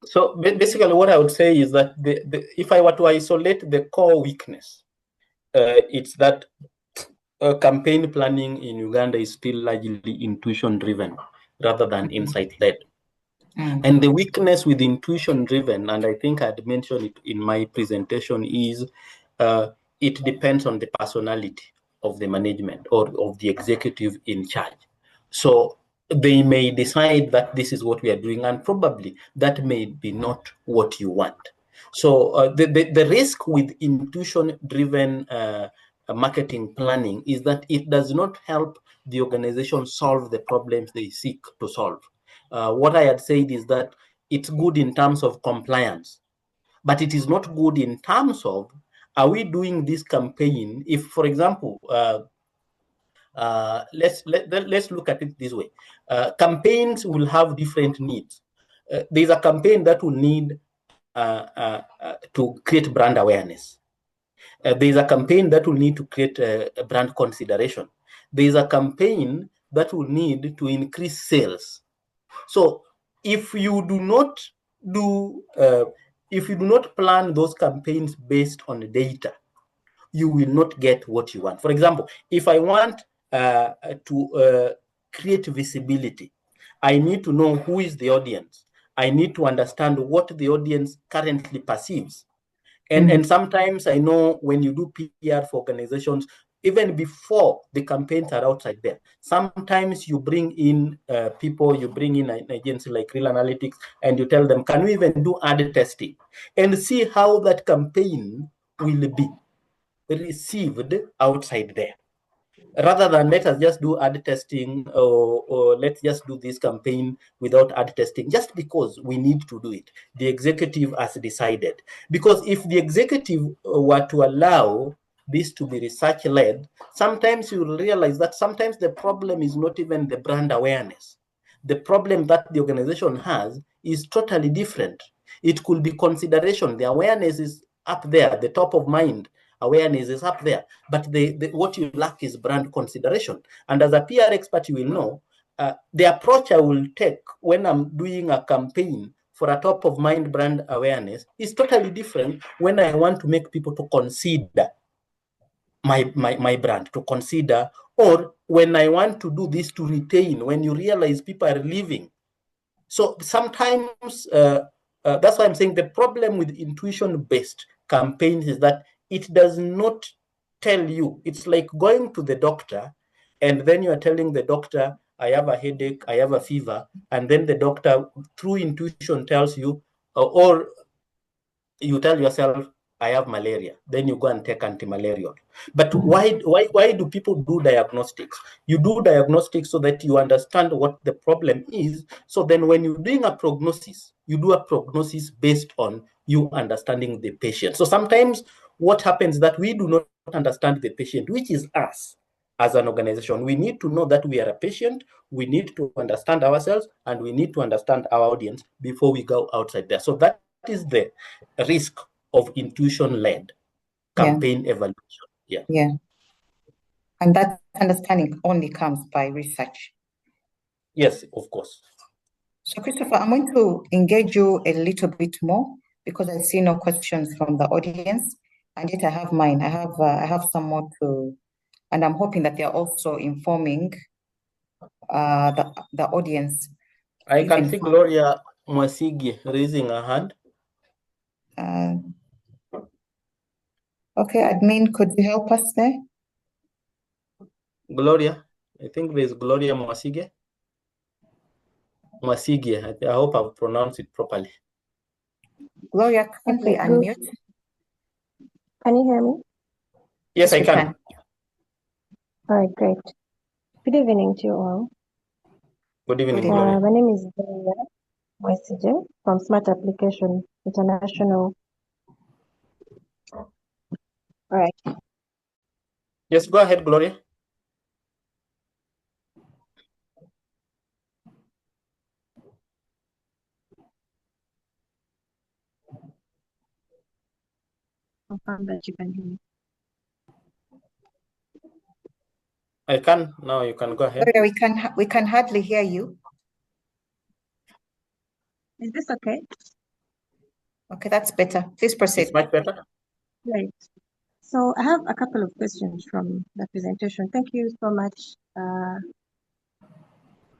So basically what I would say is that if I were to isolate the core weakness, it's that campaign planning in Uganda is still largely intuition driven rather than insight led. And the weakness with intuition driven, and I think I'd mentioned it in my presentation, is it depends on the personality of the management or of the executive in charge. So they may decide that this is what we are doing, and probably that may be not what you want. So the risk with intuition-driven marketing planning is that it does not help the organization solve the problems they seek to solve. What I had said is that it's good in terms of compliance, but it is not good in terms of, are we doing this campaign? If, for example, let's look at it this way. Campaigns will have different needs. There's a campaign that will need to create brand awareness. There's a campaign that will need to create a brand consideration. There's a campaign that will need to increase sales. So if you do not plan those campaigns based on data, you will not get what you want. For example, if I want to create visibility, I need to know who is the audience. I need to understand what the audience currently perceives. And sometimes I know when you do PR for organizations, even before the campaigns are outside there, sometimes you bring in people, you bring in an agency like ReelAnalytics, and you tell them, can we even do ad testing and see how that campaign will be received outside there, rather than let us just do ad testing or let's just do this campaign without ad testing just because we need to do it. The executive has decided. Because if the executive were to allow this to be research led, sometimes you will realize that sometimes the problem is not even the brand awareness. The problem that the organization has is totally different. It could be consideration. The awareness is up there, the top of mind awareness is up there, but what you lack is brand consideration. And as a PR expert, you will know the approach I will take when I'm doing a campaign for a top of mind brand awareness is totally different when I want to make people to consider my brand, to consider, or when I want to do this to retain, when you realize people are leaving. So sometimes that's why I'm saying the problem with intuition-based campaigns is that it does not tell you. It's like going to the doctor and then you are telling the doctor, I have a headache, I have a fever, and then the doctor through intuition tells you, or you tell yourself, I have malaria. Then you go and take anti-malarial. But why do people do diagnostics? You do diagnostics so that you understand what the problem is. So then when you're doing a prognosis, you do a prognosis based on you understanding the patient. So sometimes what happens is that we do not understand the patient, which is us as an organization. We need to know that we are a patient, we need to understand ourselves, and we need to understand our audience before we go outside there. So that is the risk of intuition-led campaign evaluation. Yeah. And that understanding only comes by research. Yes, of course. So Christopher, I'm going to engage you a little bit more because I see no questions from the audience, and yet I have mine. I have some more to, and I'm hoping that they're also informing the audience. I can see Gloria Mwasigi raising a hand. Okay, admin, could you help us there? Gloria, I think there's Gloria Mwasige. Mwasige, I hope I've pronounced it properly. Gloria, kindly Okay, unmute. Can you hear me? Yes, I We can. All right, great. Good evening to you all. Good evening, Good evening. Gloria. My name is Gloria Mwesije from Smart Application International. All right. Yes, go ahead, Gloria. Confirm that you can hear me. I can. Now you can go ahead. Gloria, we can hardly hear you. Is this okay? Okay, that's better. Please proceed. It's much better. Great. So I have a couple of questions from the presentation. Thank you so much,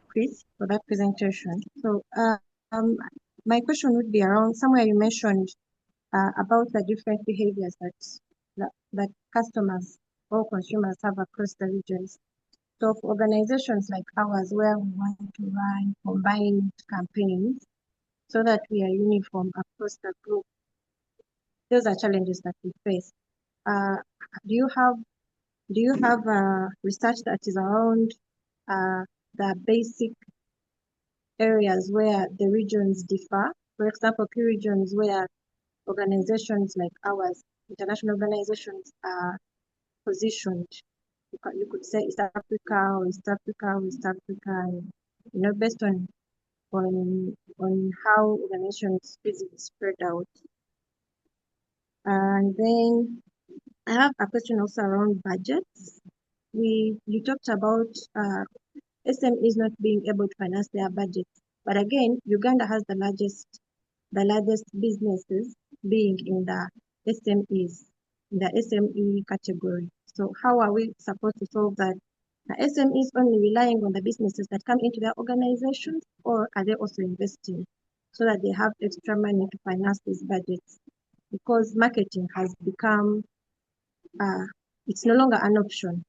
Chris, for that presentation. So my question would be around somewhere you mentioned about the different behaviors that customers or consumers have across the regions. So for organizations like ours, where we want to run combined campaigns so that we are uniform across the group, those are challenges that we face. Do you have research that is around the basic areas where the regions differ? For example, key regions where organizations like ours, international organizations, are positioned. You could say East Africa or East Africa, West Africa, and, based on how organizations physically spread out. And then I have a question also around budgets. You talked about SMEs not being able to finance their budgets, but again, Uganda has the largest businesses being in the SMEs, in the SME category. So how are we supposed to solve that? Are SMEs only relying on the businesses that come into their organizations, or are they also investing so that they have extra money to finance these budgets? Because marketing has become, it's no longer an option.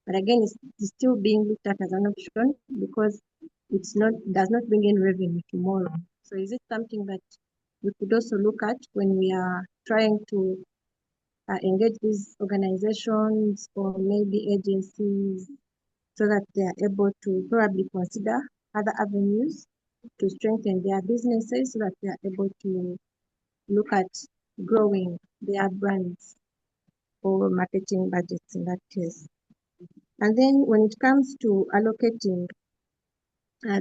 But again, it's still being looked at as an option because does not bring in revenue tomorrow. So is it something that we could also look at when we are trying to engage these organizations or maybe agencies so that they are able to probably consider other avenues to strengthen their businesses so that they are able to look at growing their brands or marketing budgets in that case. And then when it comes to allocating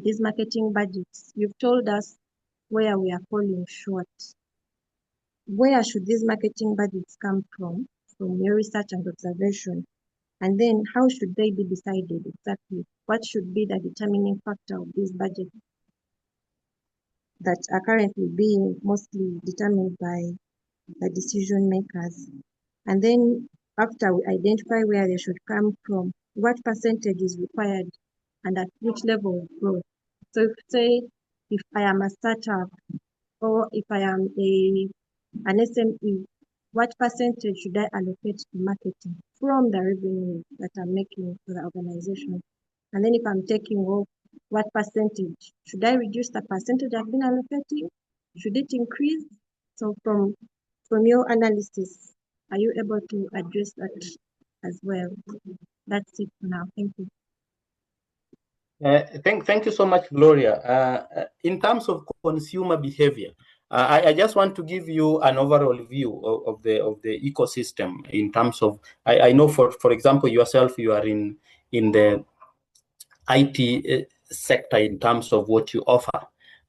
these marketing budgets, you've told us where we are falling short. Where should these marketing budgets come from your research and observation? And then how should they be decided exactly? What should be the determining factor of these budgets that are currently being mostly determined by the decision makers? And then after we identify where they should come from, what percentage is required and at which level of growth? So if I am a startup or if I am an SME, what percentage should I allocate to marketing from the revenue that I'm making for the organization? And then if I'm taking off, what percentage? Should I reduce the percentage I've been allocating? Should it increase? So from your analysis, are you able to address that as well? That's it for now. Thank you. Thank you so much, Gloria. In terms of consumer behavior, I just want to give you an overall view of the ecosystem in terms of, I know for example, yourself, you are in the IT sector in terms of what you offer.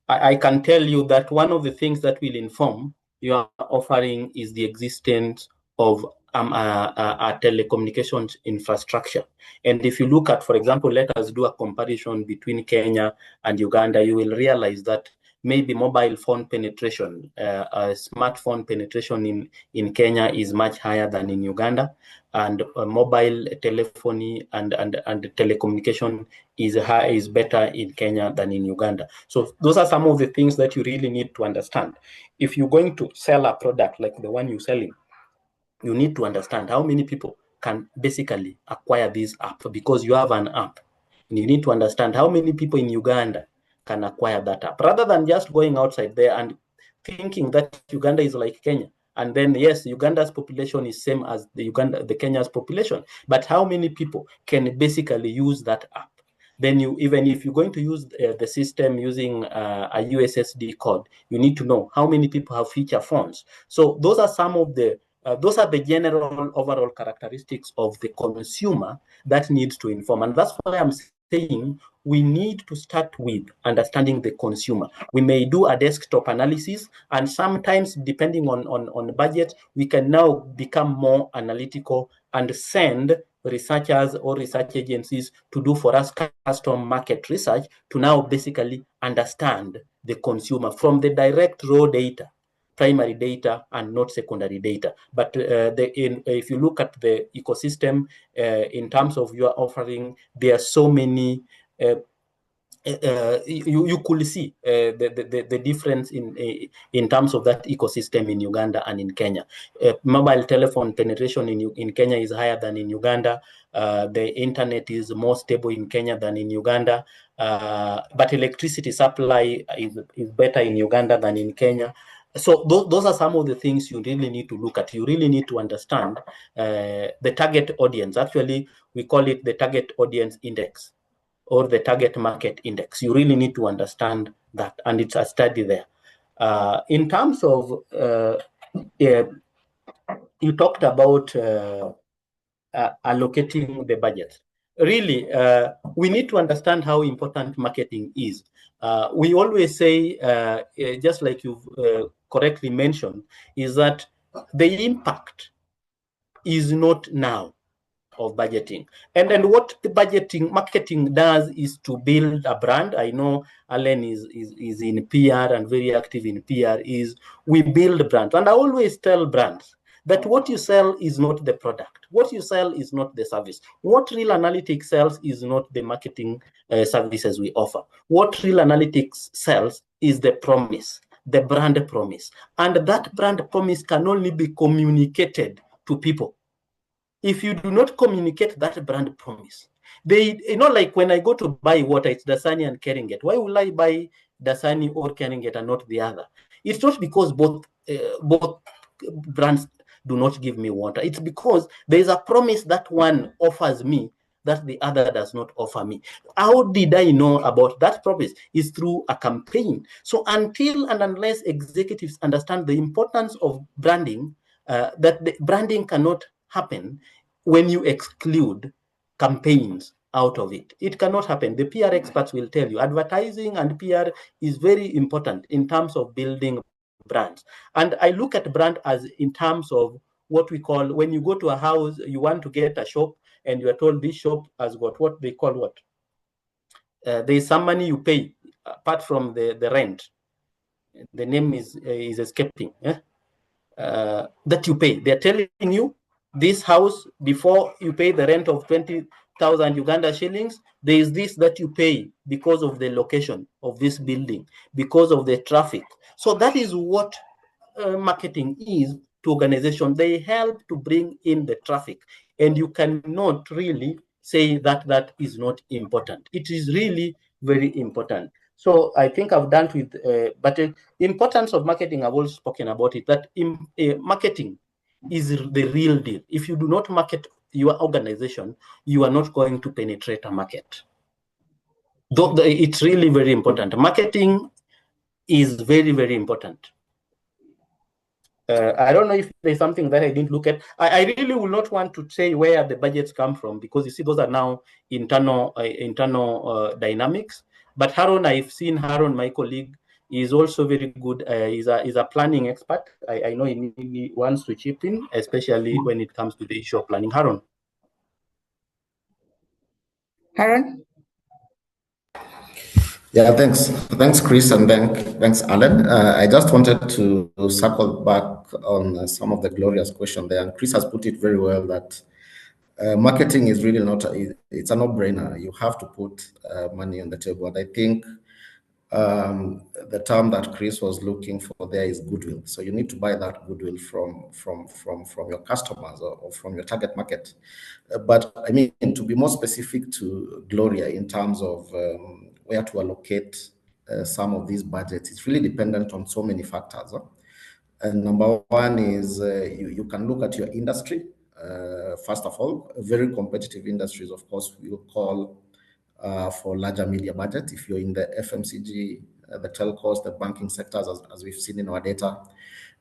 I can tell you that one of the things that will inform your offering is the existence of a telecommunications infrastructure. And if you look at, for example, let us do a comparison between Kenya and Uganda, you will realize that maybe mobile phone penetration, smartphone penetration in Kenya is much higher than in Uganda, and mobile telephony and telecommunication is better in Kenya than in Uganda. So those are some of the things that you really need to understand. If you're going to sell a product like the one you're selling, you need to understand how many people can basically acquire this app, because you have an app. And you need to understand how many people in Uganda can acquire that app, rather than just going outside there and thinking that Uganda is like Kenya. And then, yes, Uganda's population is same as the Kenya's population. But how many people can basically use that app? Then even if you're going to use the system using a USSD code, you need to know how many people have feature phones. So those are some of those are the general overall characteristics of the consumer that needs to inform. And that's why I'm saying we need to start with understanding the consumer. We may do a desktop analysis, and sometimes, depending on budget, we can now become more analytical and send researchers or research agencies to do for us custom market research to now basically understand the consumer from the direct raw data, primary data and not secondary data. But if you look at the ecosystem in terms of your offering, there are so many. You could see the difference in terms of that ecosystem in Uganda and in Kenya. Mobile telephone penetration in Kenya is higher than in Uganda. The internet is more stable in Kenya than in Uganda. But electricity supply is better in Uganda than in Kenya. So those are some of the things you really need to look at. You really need to understand the target audience. Actually, we call it the target audience index, or the target market index. You really need to understand that, and it's a study there. In terms of, you talked about allocating the budget. Really, we need to understand how important marketing is. We always say, just like you've correctly mentioned, is that the impact is not now of budgeting. And then what the marketing does is to build a brand. I know Alan is in PR and very active in PR, is we build brands. And I always tell brands that what you sell is not the product. What you sell is not the service. What ReelAnalytics sells is not the marketing services we offer. What ReelAnalytics sells is the promise, the brand promise. And that brand promise can only be communicated to people if you do not communicate that brand promise. They, like when I go to buy water, it's Dasani and Keringet. Why will I buy Dasani or Keringet and not the other? It's not because both brands do not give me water. It's because there is a promise that one offers me that the other does not offer me. How did I know about that promise? Is through a campaign. So until and unless executives understand the importance of branding, that the branding cannot happen when you exclude campaigns out of it. It cannot happen. The PR experts will tell you advertising and PR is very important in terms of building brands. And I look at brand as in terms of what we call, when you go to a house, you want to get a shop, and you are told this shop has got what they call what? There is some money you pay apart from the rent. The name is escaping. That you pay. They're telling you this house, before you pay the rent of 20,000 Uganda shillings, there is this that you pay because of the location of this building, because of the traffic. So that is what marketing is to organization. They help to bring in the traffic, and you cannot really say that that is not important. It is really very important. So I think I've done with, but the importance of marketing, I've also spoken about it, that marketing is the real deal. If you do not market your organization, you are not going to penetrate a market. Though it's really very important. Marketing is very, very important. I don't know if there's something that I didn't look at. I really will not want to say where the budgets come from, because you see those are now internal dynamics. But Haron, I've seen Haron, my colleague, is also very good. He's a planning expert. I know he wants to chip in, especially when it comes to the issue of planning. Haron. Yeah, thanks, Chris, and thanks, Alan. I just wanted to circle back on some of the glorious question there, and Chris has put it very well that marketing is really not it's a no-brainer. You have to put money on the table, and I think the term that Chris was looking for there is goodwill. So you need to buy that goodwill from your customers or from your target market. But I mean, to be more specific to Gloria in terms of where to allocate some of these budgets, it's really dependent on so many factors. And number one is you can look at your industry. First of all, very competitive industries, of course, will call for larger media budget. If you're in the FMCG, the telcos, the banking sectors, as we've seen in our data,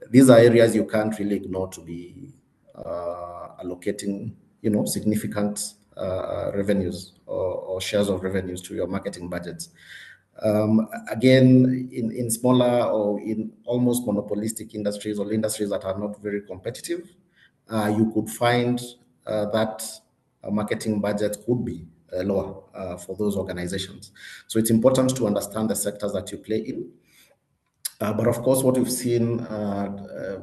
these are areas you can't really ignore to be allocating, significant revenues or shares of revenues to your marketing budgets. Again, in smaller or in almost monopolistic industries or industries that are not very competitive, you could find that marketing budget could be lower for those organizations. So it's important to understand the sectors that you play in. But of course, what we've seen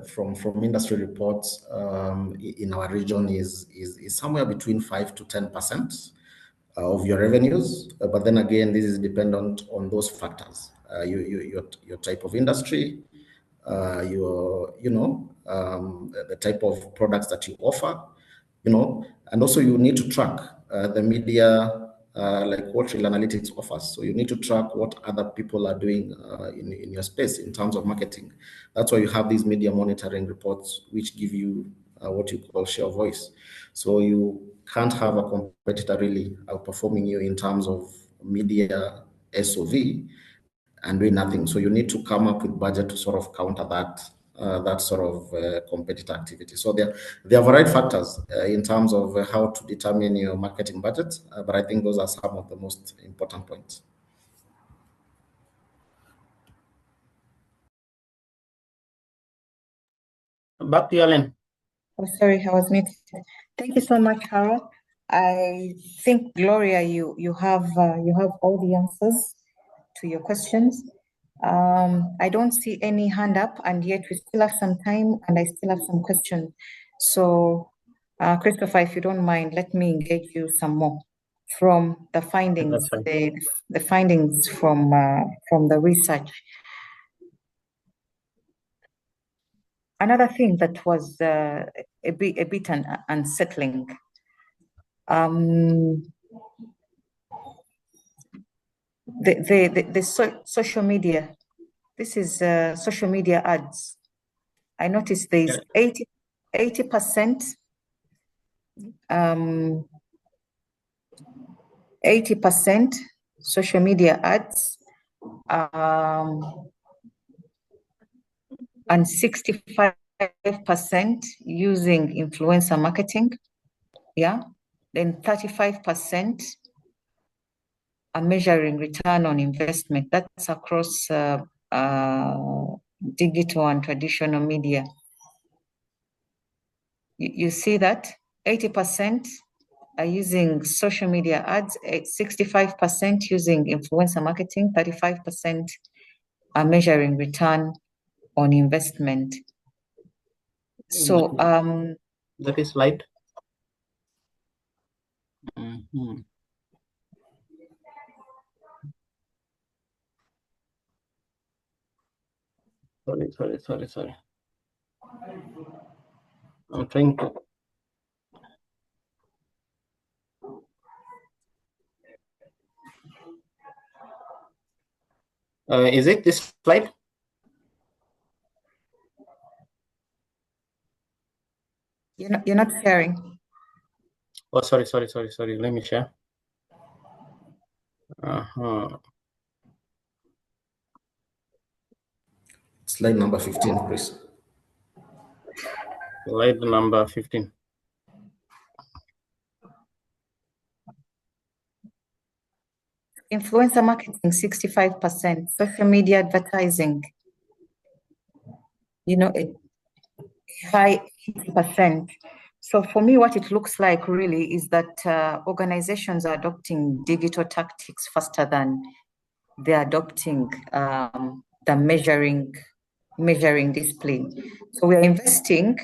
from industry reports in our region is somewhere between 5 to 10% of your revenues. But then again, this is dependent on those factors: your type of industry, the type of products that you offer, and also you need to track the media. Like what ReelAnalytics offers. So you need to track what other people are doing in your space in terms of marketing. That's why you have these media monitoring reports, which give you what you call share voice. So you can't have a competitor really outperforming you in terms of media SOV and doing nothing. So you need to come up with budget to sort of counter that sort of competitor activity. So there are varied factors in terms of how to determine your marketing budget, but I think those are some of the most important points. Back to you, Alan. Oh, sorry, I was muted. Thank you so much, Harold. I think, Gloria, you have all the answers to your questions. I don't see any hand up, and yet we still have some time, and I still have some questions. So, Christopher, if you don't mind, let me engage you some more from the findings, the findings from the research. Another thing that was a bit unsettling. The social media. This is social media ads. I noticed there's 80%. 80% social media ads, and 65% using influencer marketing. Yeah, then 35% are measuring return on investment. That's across digital and traditional media. You see that 80% are using social media ads, 65% using influencer marketing, 35% are measuring return on investment. So that is slide. Sorry. I'm trying to. Is it this slide? You're not sharing. Oh, sorry. Let me share. Slide number 15, please. Slide number 15. Influencer marketing, 65%. Social media advertising, a high 80%. So for me, what it looks like really is that organizations are adopting digital tactics faster than they're adopting the measuring discipline. So we are investing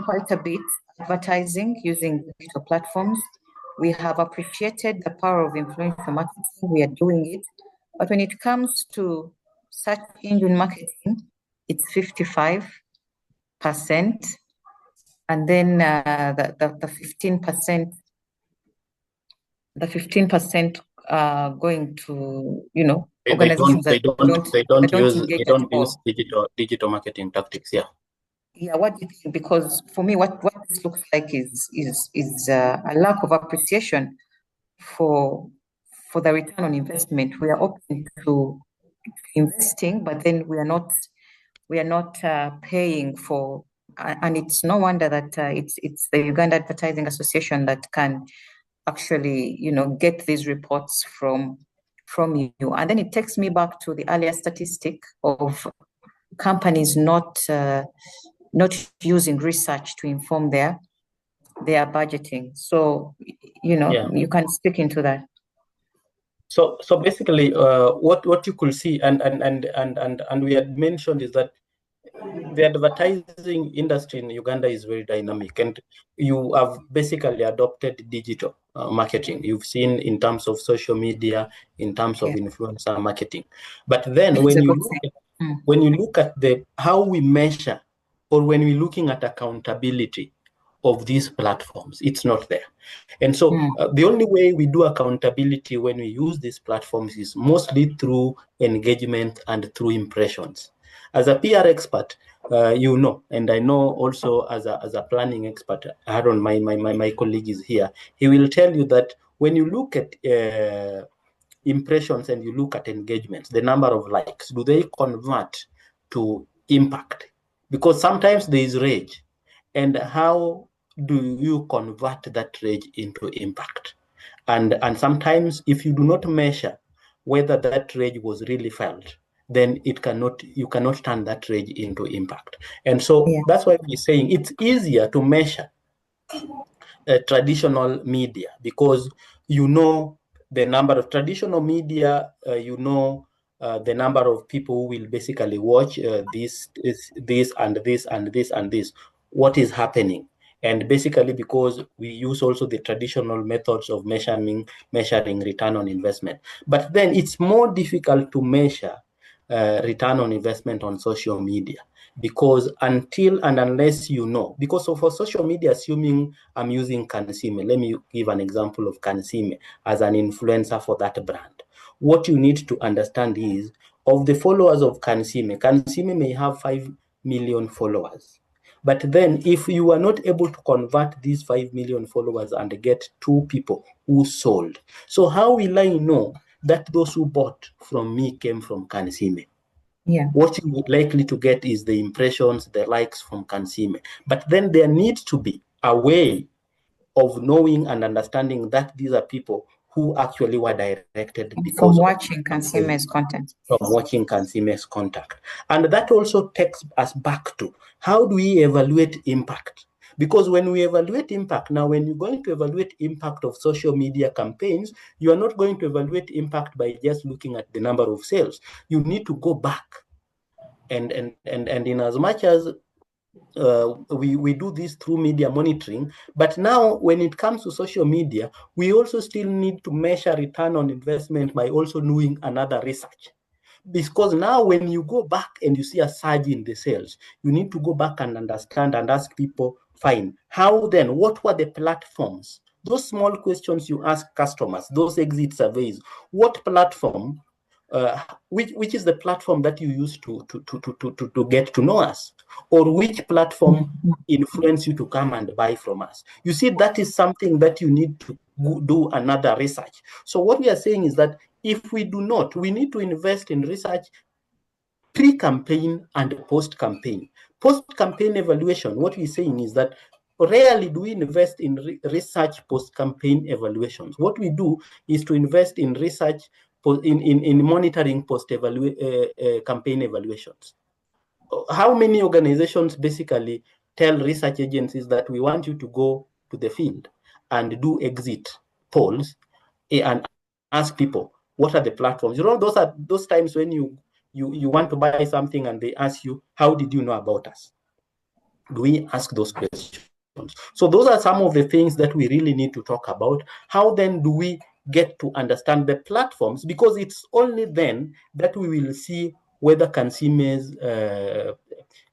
quite a bit advertising using digital platforms. We have appreciated the power of influencer marketing. We are doing it. But when it comes to search engine marketing, it's 55%. And then the 15%, going to, organizations they don't use digital marketing tactics. Yeah. Yeah, what do you think? Because for me, what this looks like is a lack of appreciation for the return on investment. We are open to investing, but then we are not paying for, and it's no wonder that it's the Uganda Advertising Association that can actually get these reports from you. And then it takes me back to the earlier statistic of companies not using research to inform their budgeting. So you can speak into that. So basically, what you could see, and we had mentioned, is that the advertising industry in Uganda is very dynamic, and you have basically adopted digital marketing. You've seen in terms of social media, in terms of influencer marketing. But then when you look at how we measure, or when we're looking at accountability of these platforms, it's not there. And so the only way we do accountability when we use these platforms is mostly through engagement and through impressions. As a PR expert, and I know also as a planning expert, Aaron, my colleague is here, he will tell you that when you look at impressions and you look at engagements, the number of likes, do they convert to impact? Because sometimes there is rage, and how do you convert that rage into impact? And sometimes if you do not measure whether that rage was really felt, then you cannot turn that rage into impact. And so that's why we're saying it's easier to measure traditional media, because the number of traditional media, the number of people who will basically watch this and this and this and this, what is happening. And basically, because we use also the traditional methods of measuring return on investment. But then it's more difficult to measure return on investment on social media, because until and unless because for social media, assuming I'm using Kansime, let me give an example of Kansime as an influencer for that brand. What you need to understand is, of the followers of Kansime may have 5 million followers. But then if you are not able to convert these 5 million followers and get 2 people who sold, so how will I know that those who bought from me came from Kansime? What you would likely to get is the impressions, the likes from Kansime. But then there needs to be a way of knowing and understanding that these are people who actually were directed because from watching Kansime's content. From watching Kansime's content. And that also takes us back to, how do we evaluate impact? Because when we evaluate impact, now when you're going to evaluate impact of social media campaigns, you are not going to evaluate impact by just looking at the number of sales. You need to go back. And in as much as we do this through media monitoring, but now when it comes to social media, we also still need to measure return on investment by also doing another research. Because now when you go back and you see a surge in the sales, you need to go back and understand and ask people, fine, how then, what were the platforms? Those small questions you ask customers, those exit surveys, what platform, which is the platform that you use to get to know us, or which platform influence you to come and buy from us? You see, that is something that you need to do another research. So what we are saying is that if we do not, we need to invest in research pre-campaign and post-campaign. Post-campaign evaluation, what we're saying is that rarely do we invest in research post-campaign evaluations. What we do is to invest in research in monitoring post-campaign evaluations. How many organizations basically tell research agencies that we want you to go to the field and do exit polls and ask people, what are the platforms? You know, those are those times when you want to buy something and they ask you, how did you know about us? Do we ask those questions? So those are some of the things that we really need to talk about. How then do we get to understand the platforms? Because it's only then that we will see whether consumers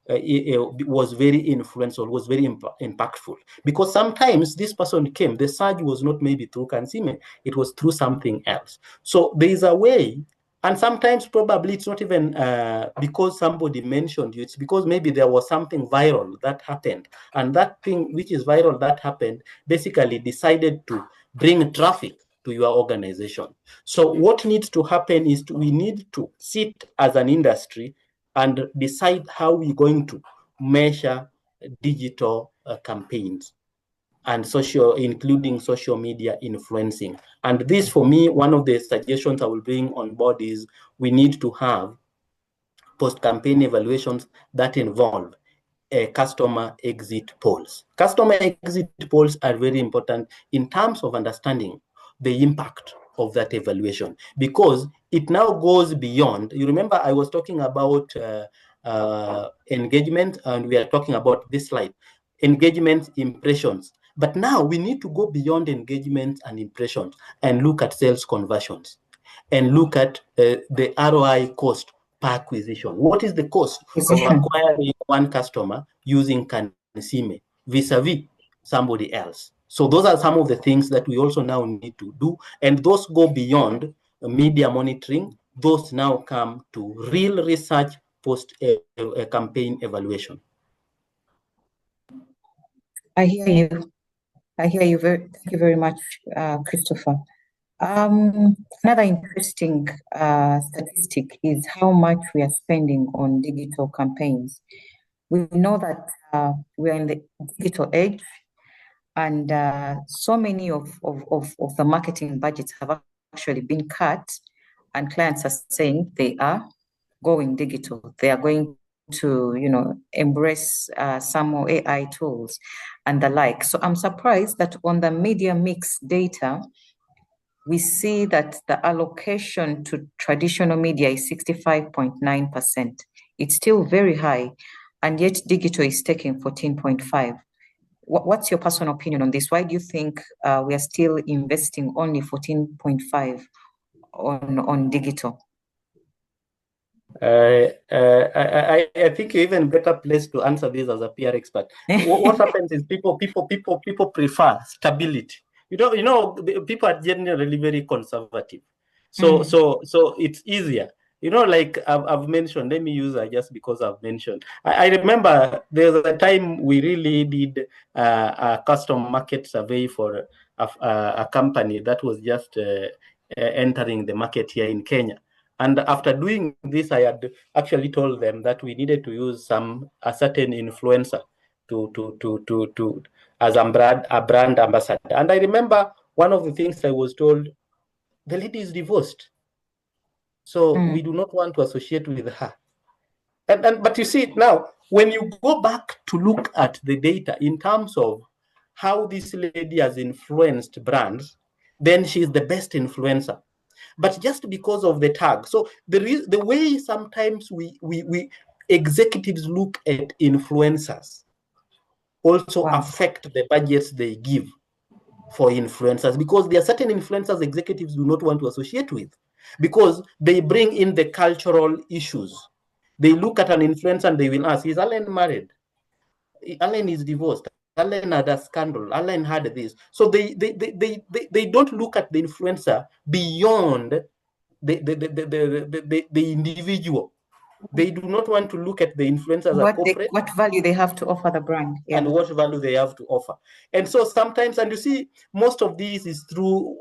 was very influential, was very impactful. Because sometimes this person came, the surge was not maybe through consumer, it was through something else. So there is a way, and sometimes probably it's not even because somebody mentioned you, it's because maybe there was something viral that happened. And that thing which is viral that happened basically decided to bring traffic to your organization. So what needs to happen is we need to sit as an industry and decide how we're going to measure digital campaigns and including social media influencing. And this, for me, one of the suggestions I will bring on board is we need to have post-campaign evaluations that involve customer exit polls. Customer exit polls are very important in terms of understanding the impact of that evaluation, because it now goes beyond. You remember I was talking about engagement, and we are talking about this slide, engagement, impressions. But now we need to go beyond engagement and impressions and look at sales conversions and look at the ROI cost per acquisition. What is the cost of acquiring one customer using Kansime vis-a-vis somebody else? So those are some of the things that we also now need to do, and those go beyond media monitoring. Those now come to real research post-campaign evaluation. I hear you. I hear you. Thank you very much, Christopher. Another interesting statistic is how much we are spending on digital campaigns. We know that we're in the digital age, and so many of the marketing budgets have actually been cut, and clients are saying they are going digital. They are going to, embrace some more AI tools and the like. So I'm surprised that on the media mix data, we see that the allocation to traditional media is 65.9%. It's still very high, and yet digital is taking 14.5%. What's your personal opinion on this? Why do you think we are still investing only 14.5% on digital? I think you're even better placed to answer this as a PR expert. What happens is people prefer stability. People are generally very conservative. So it's easier. Like I've mentioned, let me use that just because I've mentioned. I remember there was a time we really did a custom market survey for a company that was just entering the market here in Kenya. And after doing this, I had actually told them that we needed to use a certain influencer to as a brand ambassador. And I remember one of the things I was told, the lady is divorced, so we do not want to associate with her. But you see now, when you go back to look at the data in terms of how this lady has influenced brands, then she's the best influencer. But just because of the tag. So the way sometimes we executives look at influencers also affect the budgets they give for influencers, because there are certain influencers executives do not want to associate with because they bring in the cultural issues. They look at an influencer and they will ask, is Alan married? Alan is divorced. Alan had a scandal. Alan had this. So they don't look at the influencer beyond the individual. They do not want to look at the influencers as corporate. What value they have to offer the brand. Yeah. And what value they have to offer. And so sometimes, and you see, most of these is through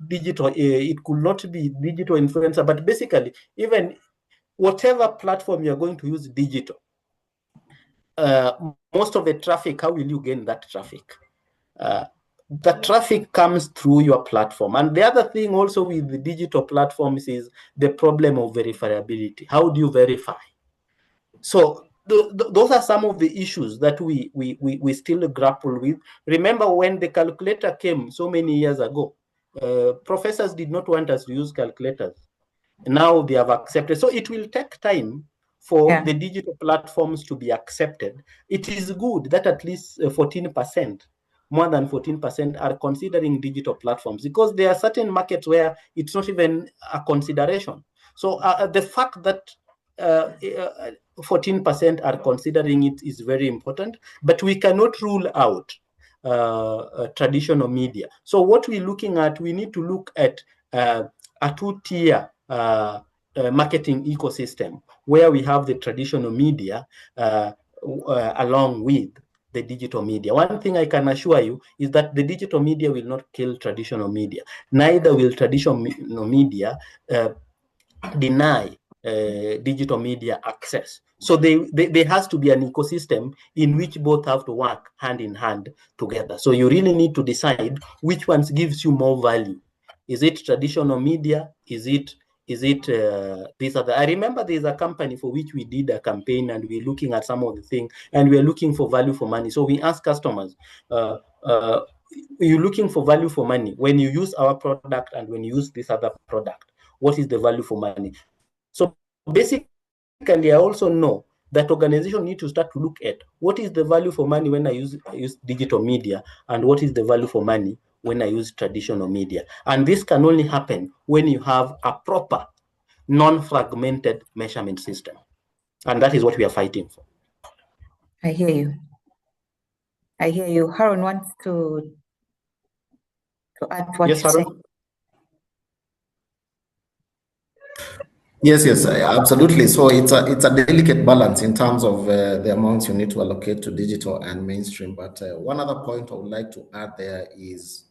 digital. It could not be digital influencer, but basically, even whatever platform you're going to use digital, most of the traffic, how will you gain that traffic? The traffic comes through your platform. And the other thing also with the digital platforms is the problem of verifiability. How do you verify? So those are some of the issues that we still grapple with. Remember when the calculator came so many years ago, professors did not want us to use calculators. Now they have accepted. So it will take time for the digital platforms to be accepted. It is good that at least 14%, more than 14% are considering digital platforms, because there are certain markets where it's not even a consideration. So the fact that 14% are considering it is very important, but we cannot rule out traditional media. So what we're looking at, we need to look at a two-tier marketing ecosystem where we have the traditional media along with the digital media. One thing I can assure you is that the digital media will not kill traditional media. Neither will traditional media deny digital media access. So there has to be an ecosystem in which both have to work hand in hand together. So you really need to decide which ones gives you more value. Is it traditional media? Is it this other? I remember there's a company for which we did a campaign and we're looking at some of the things and we're looking for value for money. So we ask customers, you're looking for value for money when you use our product and when you use this other product. What is the value for money? So basically, I also know that organization need to start to look at what is the value for money when I use digital media and what is the value for money when I use traditional media. And this can only happen when you have a proper, non-fragmented measurement system. And that is what we are fighting for. I hear you. I hear you. Haron wants to add what yes, you say. Yes, absolutely. So it's a delicate balance in terms of the amounts you need to allocate to digital and mainstream. But one other point I would like to add there is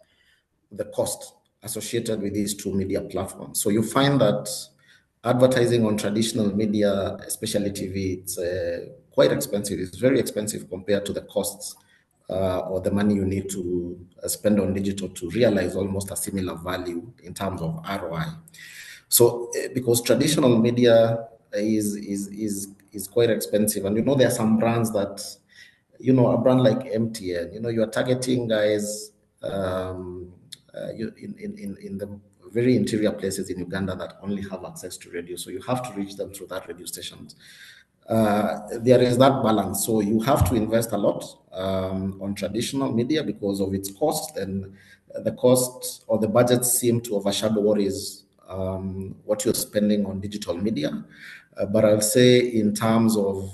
the cost associated with these two media platforms. So you find that advertising on traditional media, especially TV, it's quite expensive. It's very expensive compared to the costs or the money you need to spend on digital to realize almost a similar value in terms of ROI. So because traditional media is quite expensive, and there are some brands that, a brand like MTN, you are targeting guys in the very interior places in Uganda that only have access to radio. So you have to reach them through that radio stations. There is that balance. So you have to invest a lot on traditional media because of its cost, and the cost or the budgets seem to overshadow what you're spending on digital media. But I'll say in terms of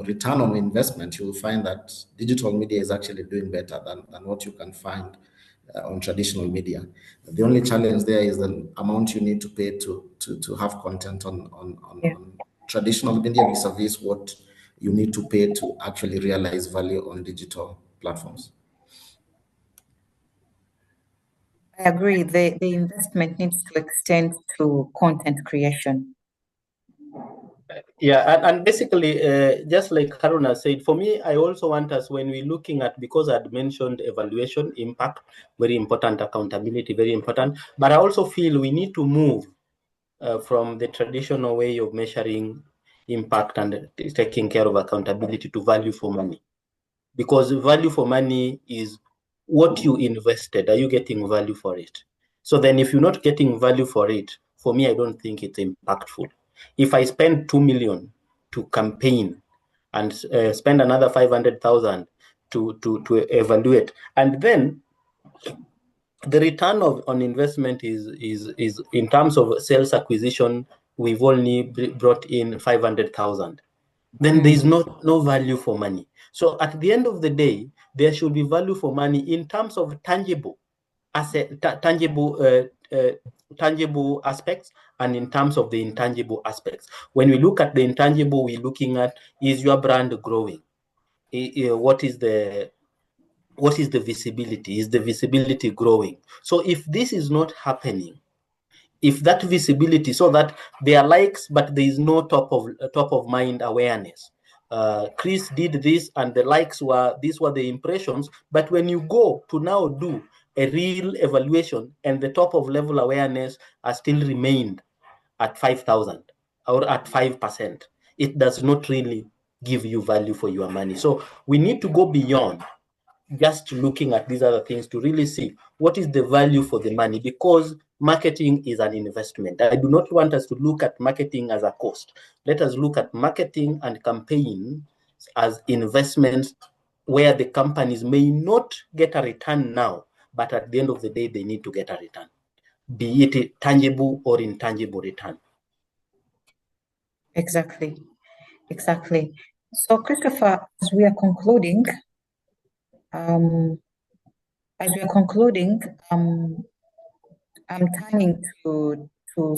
return on investment, you'll find that digital media is actually doing better than what you can find on traditional media. The only challenge there is the amount you need to pay to have content on traditional media vis-a-vis what you need to pay to actually realize value on digital platforms. I agree. The investment needs to extend to content creation. Yeah, and basically, just like Haruna said, for me, I also want us, when we're looking at, because I'd mentioned evaluation, impact, very important, accountability, very important, but I also feel we need to move from the traditional way of measuring impact and taking care of accountability to value for money. Because value for money is what you invested. Are you getting value for it? So then if you're not getting value for it, for me, I don't think it's impactful. If I spend 2 million to campaign and spend another 500,000 to evaluate, and then the return on investment is in terms of sales acquisition, we've only brought in 500,000. Then there's no value for money. So at the end of the day, there should be value for money in terms of tangible asset, tangible aspects, and in terms of the intangible aspects. When we look at the intangible, we're looking at, is your brand growing? What is the visibility? Is the visibility growing? So if this is not happening, if that visibility, so that there are likes, but there is no top of mind awareness. Chris did this, and the likes these were the impressions. But when you go to now do a real evaluation, and the top of level awareness has still remained at 5,000 or at 5%, it does not really give you value for your money. So we need to go beyond just looking at these other things to really see what is the value for the money, because marketing is an investment. I do not want us to look at marketing as a cost. Let us look at marketing and campaign as investments where the companies may not get a return now, but at the end of the day, they need to get a return, be it a tangible or intangible return. Exactly. So, Christopher, as we are concluding, I'm turning to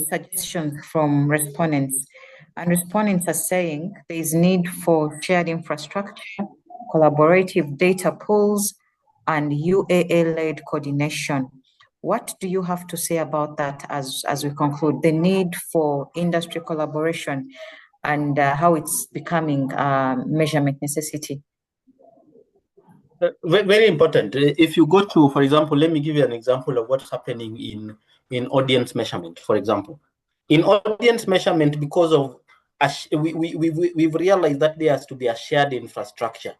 suggestions from respondents. And respondents are saying there is need for shared infrastructure, collaborative data pools, and UAA-led coordination. What do you have to say about that as we conclude? The need for industry collaboration and how it's becoming a measurement necessity. Very important. If you go to, for example, let me give you an example of what's happening in audience measurement, for example. In audience measurement, because of we've realized that there has to be a shared infrastructure.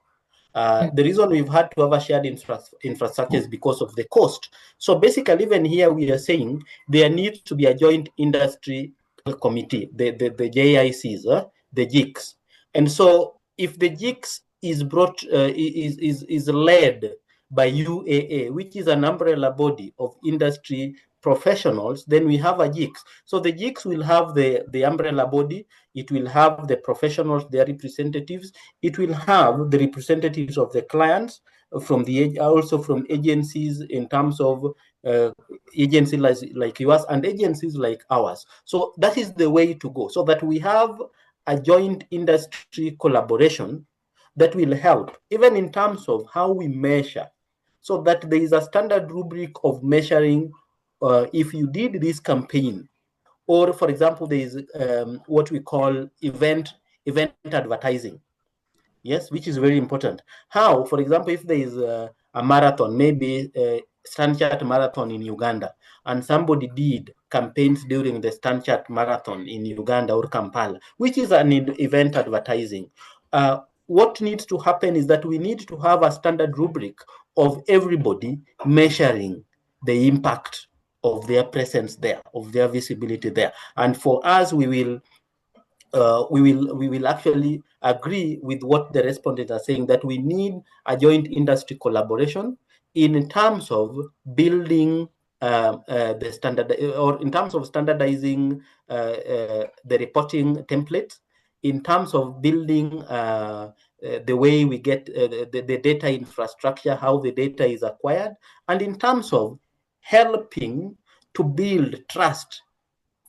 The reason we've had to have a shared infrastructure is because of the cost. So basically, even here we are saying there needs to be a joint industry committee, the JICs, the GICs. And so if the GICs is brought, is led by UAA, which is an umbrella body of industry professionals, then we have a GICs. So the GICs will have the umbrella body, it will have the professionals, their representatives, it will have the representatives of the clients, from the also from agencies in terms of agencies like yours and agencies like ours. So that is the way to go, so that we have a joint industry collaboration that will help, even in terms of how we measure, so that there is a standard rubric of measuring if you did this campaign, or for example, there is what we call event advertising. Yes, which is very important. How, for example, if there is a marathon, maybe a Stanchart marathon in Uganda, and somebody did campaigns during the Stanchart marathon in Uganda or Kampala, which is an event advertising. What needs to happen is that we need to have a standard rubric of everybody measuring the impact of their presence there, of their visibility there. And for us, we will actually agree with what the respondents are saying, that we need a joint industry collaboration in terms of building the standard, or in terms of standardizing the reporting templates, in terms of building the way we get the data infrastructure, how the data is acquired, and in terms of helping to build trust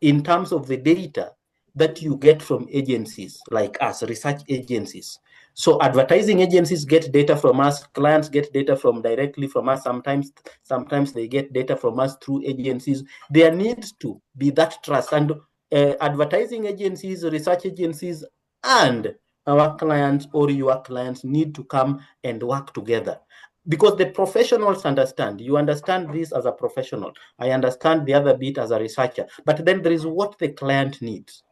in terms of the data that you get from agencies like us, research agencies. So advertising agencies get data from us, clients get data directly from us. Sometimes they get data from us through agencies. There needs to be that trust, and advertising agencies, research agencies, and our clients or your clients need to come and work together. Because the professionals understand, you understand this as a professional, I understand the other bit as a researcher, but then there is what the client needs.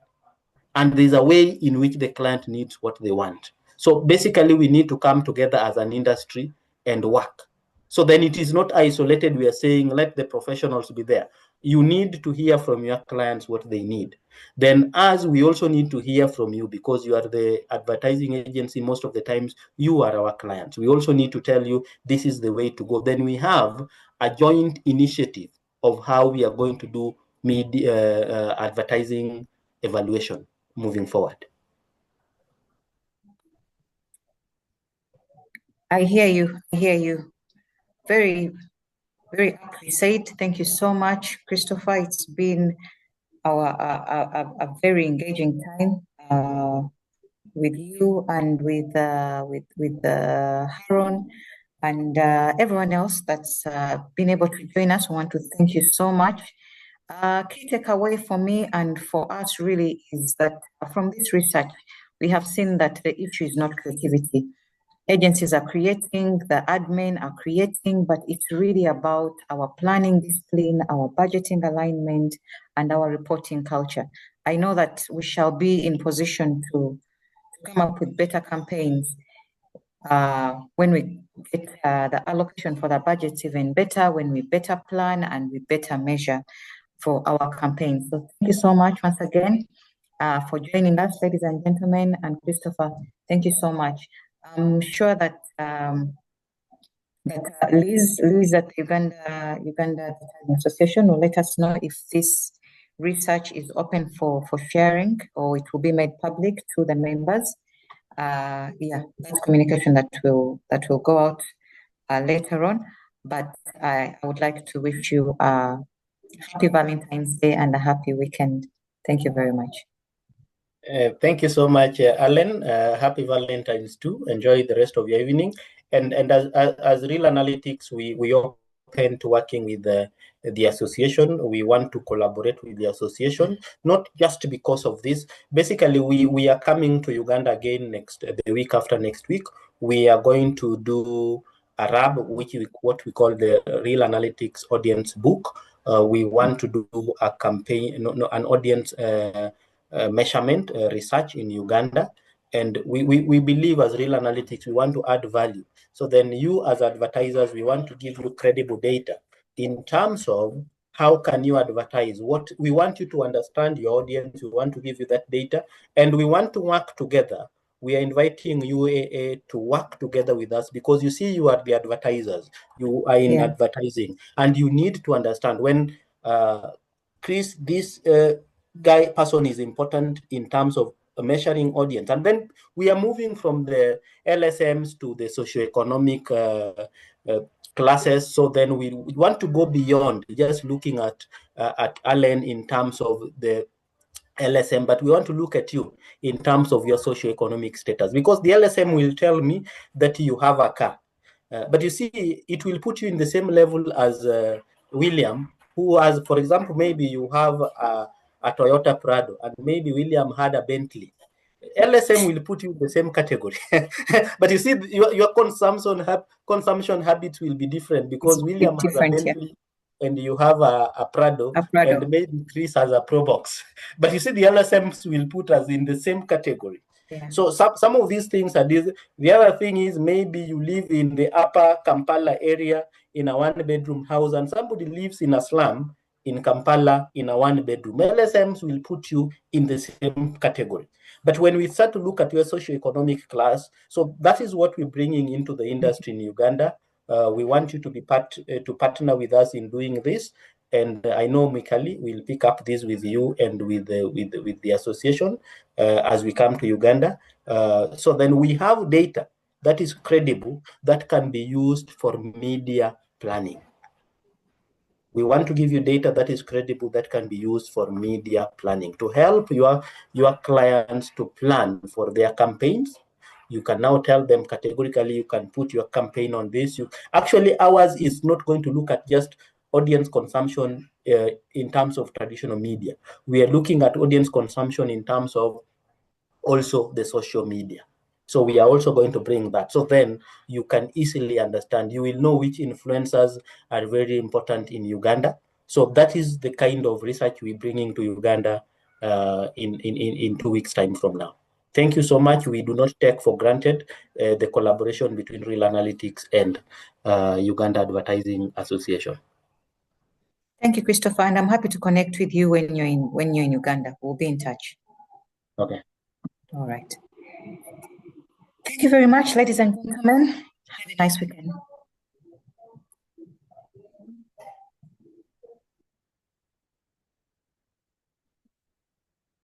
And there's a way in which the client needs what they want. So basically, we need to come together as an industry and work. So then it is not isolated. We are saying, let the professionals be there. You need to hear from your clients what they need. Then as we also need to hear from you, because you are the advertising agency, most of the times you are our clients. We also need to tell you this is the way to go. Then we have a joint initiative of how we are going to do media advertising evaluation moving forward. I hear you. Very, very aptly said. Thank you so much, Christopher. It's been a very engaging time with you and with Haron and everyone else that's been able to join us. I want to thank you so much. Key takeaway for me and for us really is that from this research, we have seen that the issue is not creativity. Agencies are creating, the admin are creating, but it's really about our planning discipline, our budgeting alignment, and our reporting culture. I know that we shall be in position to come up with better campaigns when get the allocation for the budgets even better, when we better plan and we better measure for our campaigns. So thank you so much once again for joining us, ladies and gentlemen, and Christopher, thank you so much. I'm sure that Liz at Uganda Association will let us know if this research is open for sharing, or it will be made public to the members. Yeah, that's communication that will go out later on. But I would like to wish you a happy Valentine's Day and a happy weekend. Thank you very much. Thank you so much, Alan. Happy Valentine's too. Enjoy the rest of your evening. And as ReelAnalytics, we open to working with the association. We want to collaborate with the association, not just because of this. Basically, we are coming to Uganda again the week after next week. We are going to do a RAB, which is what we call the ReelAnalytics audience book. We want to do a campaign, an audience measurement research in Uganda. And we believe as ReelAnalytics, we want to add value. So then you as advertisers, we want to give you credible data in terms of how can you advertise. What we want you to understand your audience, we want to give you that data, and we want to work together. We are inviting UAA to work together with us, because you see, you are the advertisers, you are in advertising, and you need to understand when Chris, this person is important in terms of measuring audience. And then we are moving from the LSMs to the socioeconomic classes. So then we want to go beyond just looking at Allen in terms of the LSM, but we want to look at you in terms of your socioeconomic status, because the LSM will tell me that you have a car. But you see, it will put you in the same level as William, who has, for example, maybe you have a Toyota Prado, and maybe William had a Bentley. LSM will put you in the same category. But you see, your consumption habits will be different, because William has a Bentley, and you have a Prado, and maybe Chris has a Probox. But you see, the LSMs will put us in the same category. Yeah. So some of these things are this. The other thing is, maybe you live in the upper Kampala area in a one-bedroom house, and somebody lives in a slum in Kampala in a one-bedroom. LSMs will put you in the same category. But when we start to look at your socioeconomic class, so that is what we're bringing into the industry in Uganda. We want you to be to partner with us in doing this. And I know Mikali will pick up this with you and with the association as we come to Uganda. So then we have data that is credible, that can be used for media planning. We want to give you data that is credible, that can be used for media planning to help your clients to plan for their campaigns. You can now tell them categorically, you can put your campaign on this. Actually, ours is not going to look at just audience consumption in terms of traditional media. We are looking at audience consumption in terms of also the social media. So we are also going to bring that. So then you can easily understand. You will know which influencers are very important in Uganda. So that is the kind of research we're bringing to Uganda in 2 weeks' time from now. Thank you so much. We do not take for granted the collaboration between ReelAnalytics and Uganda Advertising Association. Thank you, Christopher, and I'm happy to connect with you when you're in Uganda. We'll be in touch. Okay. All right. Thank you very much, ladies and gentlemen. Have a nice weekend.